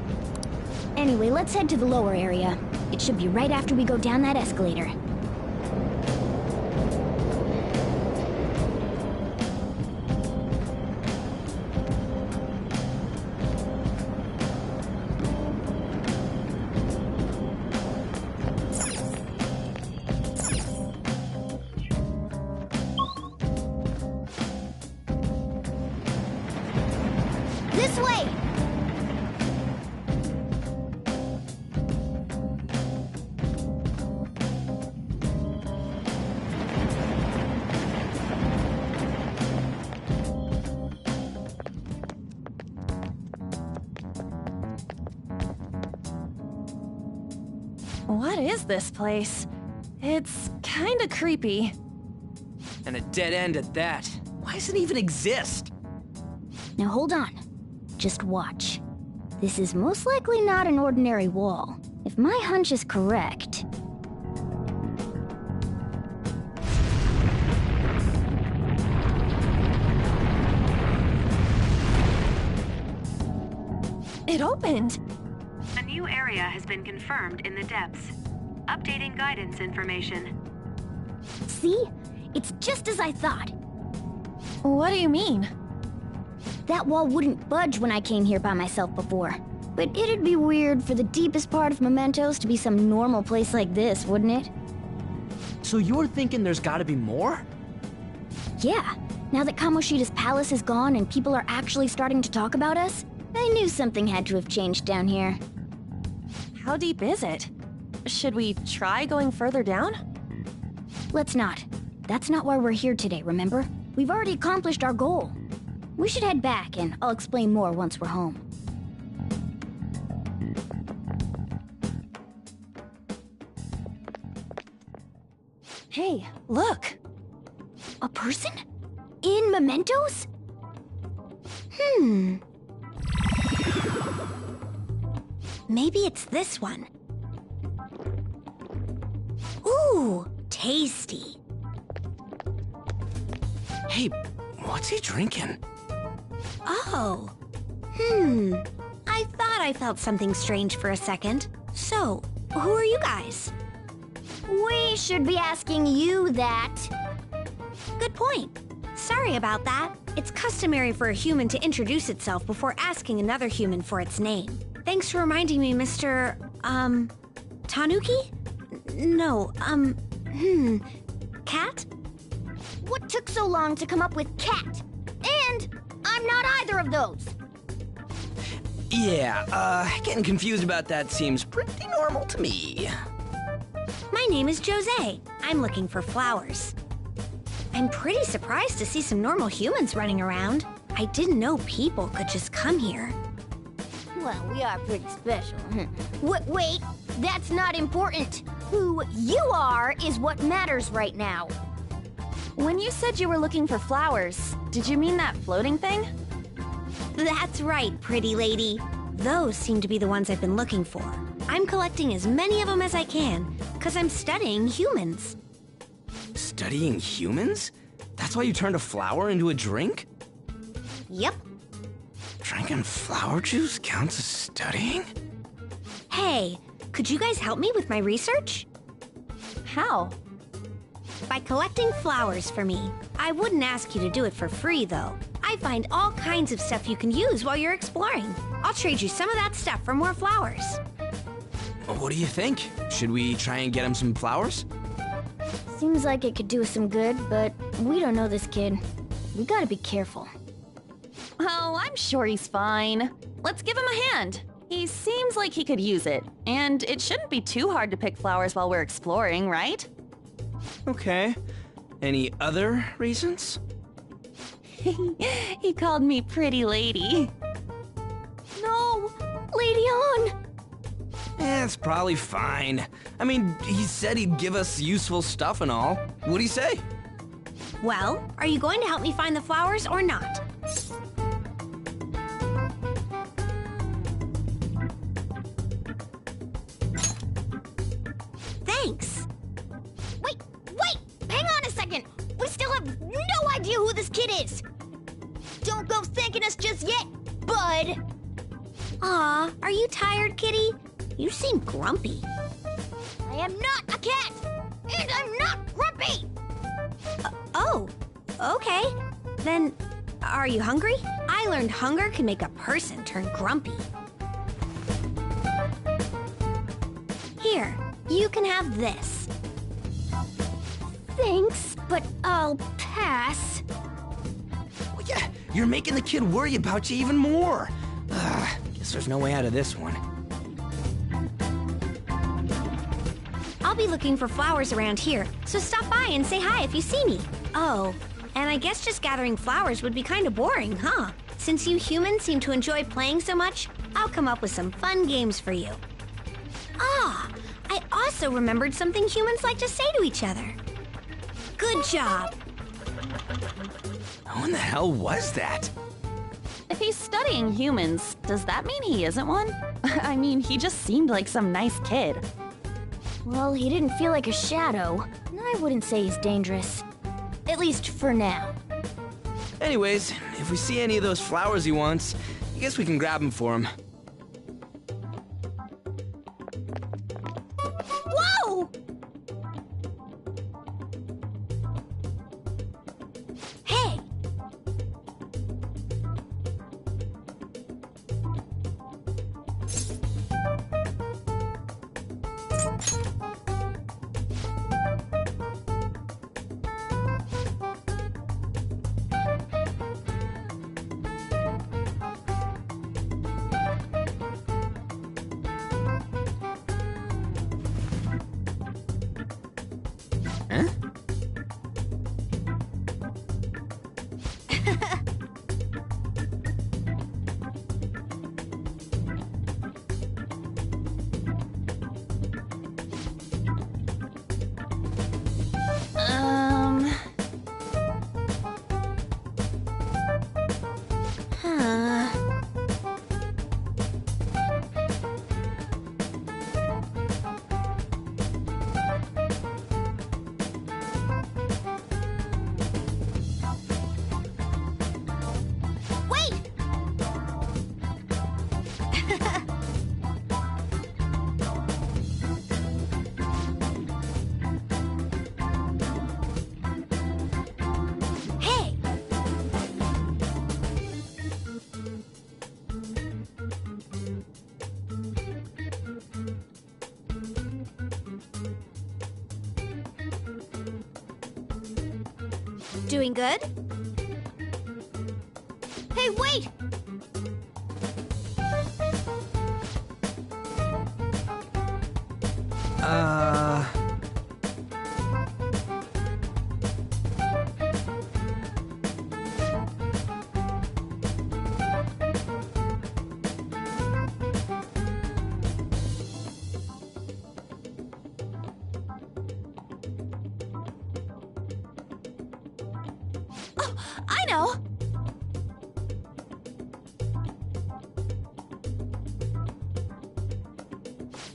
Anyway, let's head to the lower area. It should be right after we go down that escalator. This way! What is this place? It's kinda creepy. And a dead end at that. Why does it even exist? Now hold on. Just watch. This is most likely not an ordinary wall. If my hunch is correct... It opened! A new area has been confirmed in the depths. Updating guidance information. See? It's just as I thought. What do you mean? That wall wouldn't budge when I came here by myself before. But it'd be weird for the deepest part of Mementos to be some normal place like this, wouldn't it? So you're thinking there's gotta be more? Yeah. Now that Kamoshida's palace is gone and people are actually starting to talk about us, I knew something had to have changed down here. How deep is it? Should we try going further down? Let's not. That's not why we're here today, remember? We've already accomplished our goal. We should head back, and I'll explain more once we're home. Hey, look! A person? In Mementos? Maybe it's this one. Ooh, tasty. Hey, what's he drinking? Oh. I thought I felt something strange for a second. So, who are you guys? We should be asking you that. Good point. Sorry about that. It's customary for a human to introduce itself before asking another human for its name. Thanks for reminding me, Mr. Tanuki? No, Cat? What took so long to come up with cat? And I'm not either of those. Yeah, getting confused about that seems pretty normal to me. My name is Jose. I'm looking for flowers. I'm pretty surprised to see some normal humans running around. I didn't know people could just come here. Well, we are pretty special. Wait, that's not important. Who you are is what matters right now. When you said you were looking for flowers, did you mean that floating thing? That's right, pretty lady. Those seem to be the ones I've been looking for. I'm collecting as many of them as I can, because I'm studying humans. Studying humans? That's why you turned a flower into a drink? Yep. Drinking flower juice counts as studying? Hey, could you guys help me with my research? How? By collecting flowers for me. I wouldn't ask you to do it for free, though. I find all kinds of stuff you can use while you're exploring. I'll trade you some of that stuff for more flowers. What do you think? Should we try and get him some flowers? Seems like it could do us some good, but we don't know this kid. We gotta be careful. Oh, I'm sure he's fine. Let's give him a hand. He seems like he could use it, and it shouldn't be too hard to pick flowers while we're exploring, right? Okay. Any other reasons? He called me pretty lady. No! Lady on! It's probably fine. I mean, he said he'd give us useful stuff and all. What'd he say? Well, are you going to help me find the flowers or not? Thanks. Wait! Hang on a second! We still have no idea who this kid is! Don't go thanking us just yet, bud! Aw, are you tired, kitty? You seem grumpy. I am not a cat! And I'm not grumpy! Oh, okay. Then, are you hungry? I learned hunger can make a person turn grumpy. Here, you can have this. Thanks, but I'll pass. Well, yeah, you're making the kid worry about you even more. Guess there's no way out of this one. I'll be looking for flowers around here, so stop by and say hi if you see me. Oh, and I guess just gathering flowers would be kind of boring, huh? Since you humans seem to enjoy playing so much, I'll come up with some fun games for you. Ah, I also remembered something humans like to say to each other. Good job. Who in the hell was that? If he's studying humans, does that mean he isn't one? I mean, he just seemed like some nice kid. Well, he didn't feel like a shadow. I wouldn't say he's dangerous. At least for now. Anyways, if we see any of those flowers he wants, I guess we can grab them for him. Whoa! Hey! Huh? Huh. Doing good? Hey, wait! Oh, I know!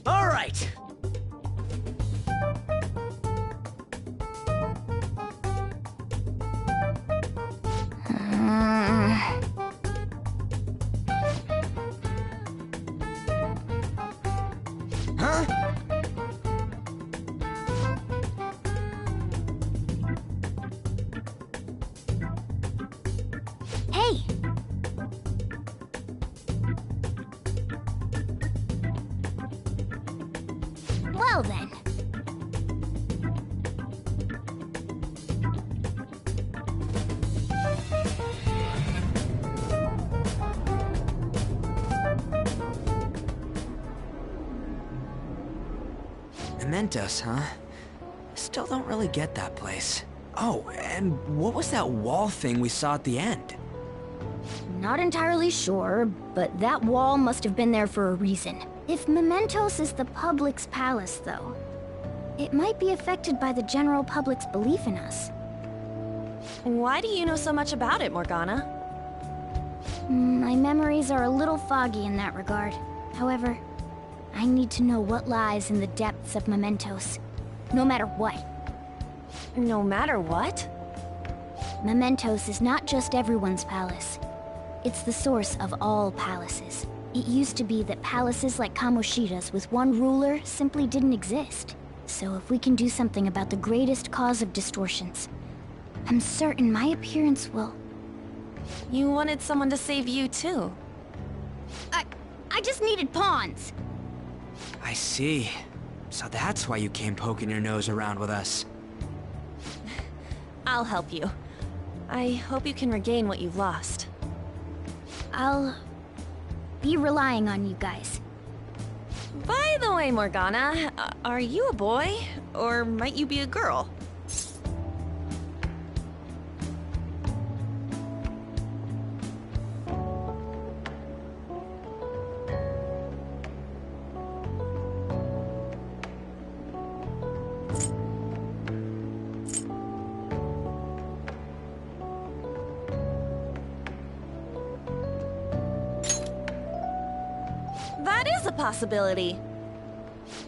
All right. Huh? Hey! Well then. Mementos, huh? Still don't really get that place. Oh, and what was that wall thing we saw at the end? Not entirely sure, but that wall must have been there for a reason. If Mementos is the public's palace, though, it might be affected by the general public's belief in us. Why do you know so much about it, Morgana? My memories are a little foggy in that regard. However, I need to know what lies in the depths of Mementos. No matter what. No matter what? Mementos is not just everyone's palace. It's the source of all palaces. It used to be that palaces like Kamoshida's with one ruler simply didn't exist. So if we can do something about the greatest cause of distortions, I'm certain my appearance will... You wanted someone to save you, too. I just needed pawns! I see. So that's why you came poking your nose around with us. I'll help you. I hope you can regain what you've lost. I'll... be relying on you guys. By the way, Morgana, are you a boy? Or might you be a girl? That is a possibility.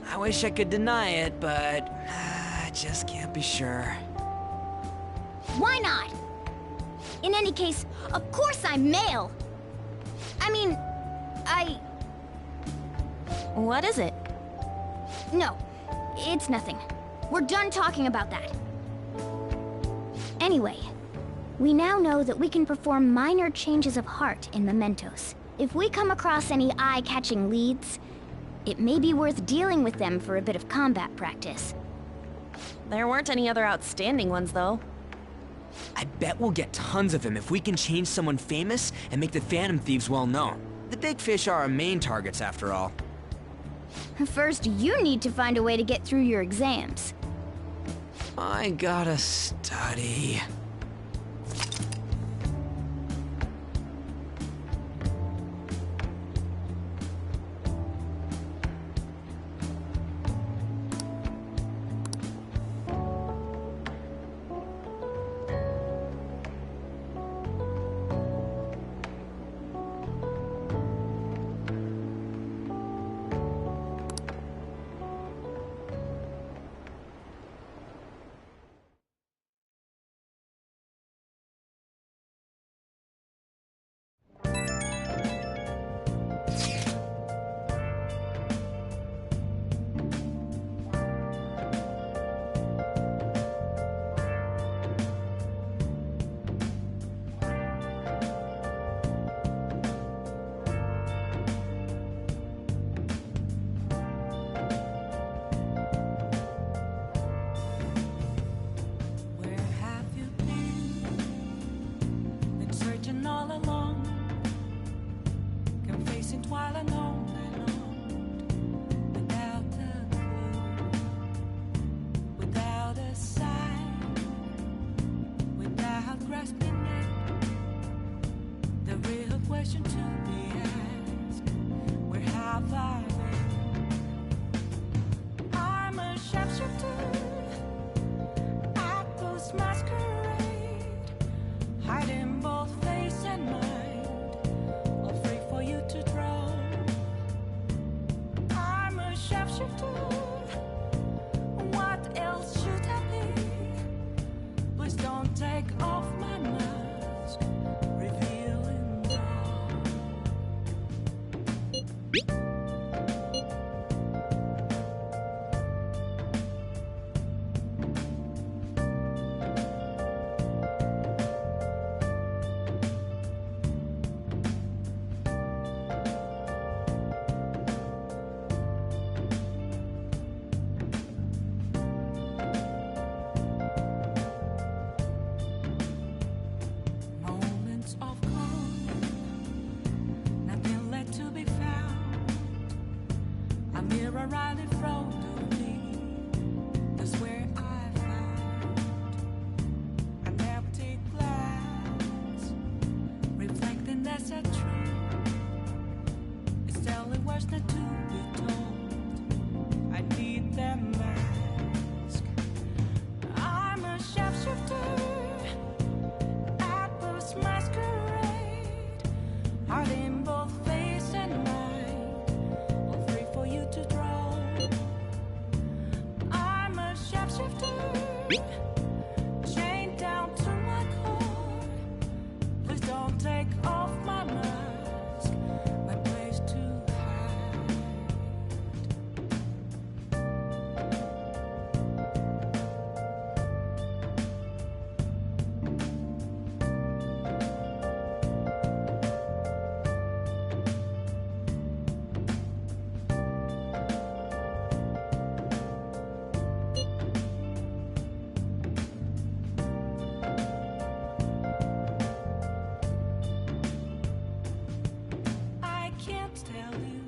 I wish I could deny it, but I just can't be sure. Why not? In any case, of course I'm male! I mean, What is it? No, it's nothing. We're done talking about that. Anyway, we now know that we can perform minor changes of heart in Mementos. If we come across any eye-catching leads, it may be worth dealing with them for a bit of combat practice. There weren't any other outstanding ones, though. I bet we'll get tons of them if we can change someone famous and make the Phantom Thieves well known. The big fish are our main targets, after all. First, you need to find a way to get through your exams. I gotta study. and only known without a clue, without a sign, without grasping it. The real question to be asked: where have I been? I'm a sharpshooter at this masquerade, hiding both face and mind, all free for you to draw. I'm a sharpshooter. What else should I be? Please don't take off my mask, revealing all. Moments of calm, nothing left to be found. A mirror right in front of me, that's where I found an empty glass, reflecting that's a truth. It's telling words not to be told. I need that mask. I'm a sharpshooter at this masquerade, hiding both face and mind, all free for you to draw. I'm a shapeshifter, chained down to my core. Please don't take off my mask, my place to hide. I can't tell you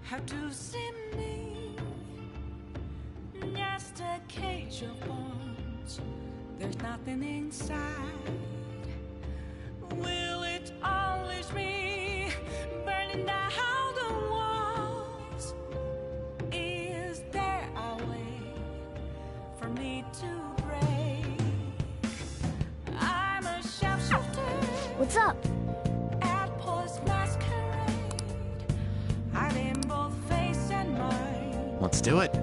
how to see me. Just a cage of bones, there's nothing inside. Will it unleash me, burning down the walls? Is there a way for me to break? I'm a sharpshooter. What's up? At post masquerade, hiding both face and mind. Let's do it.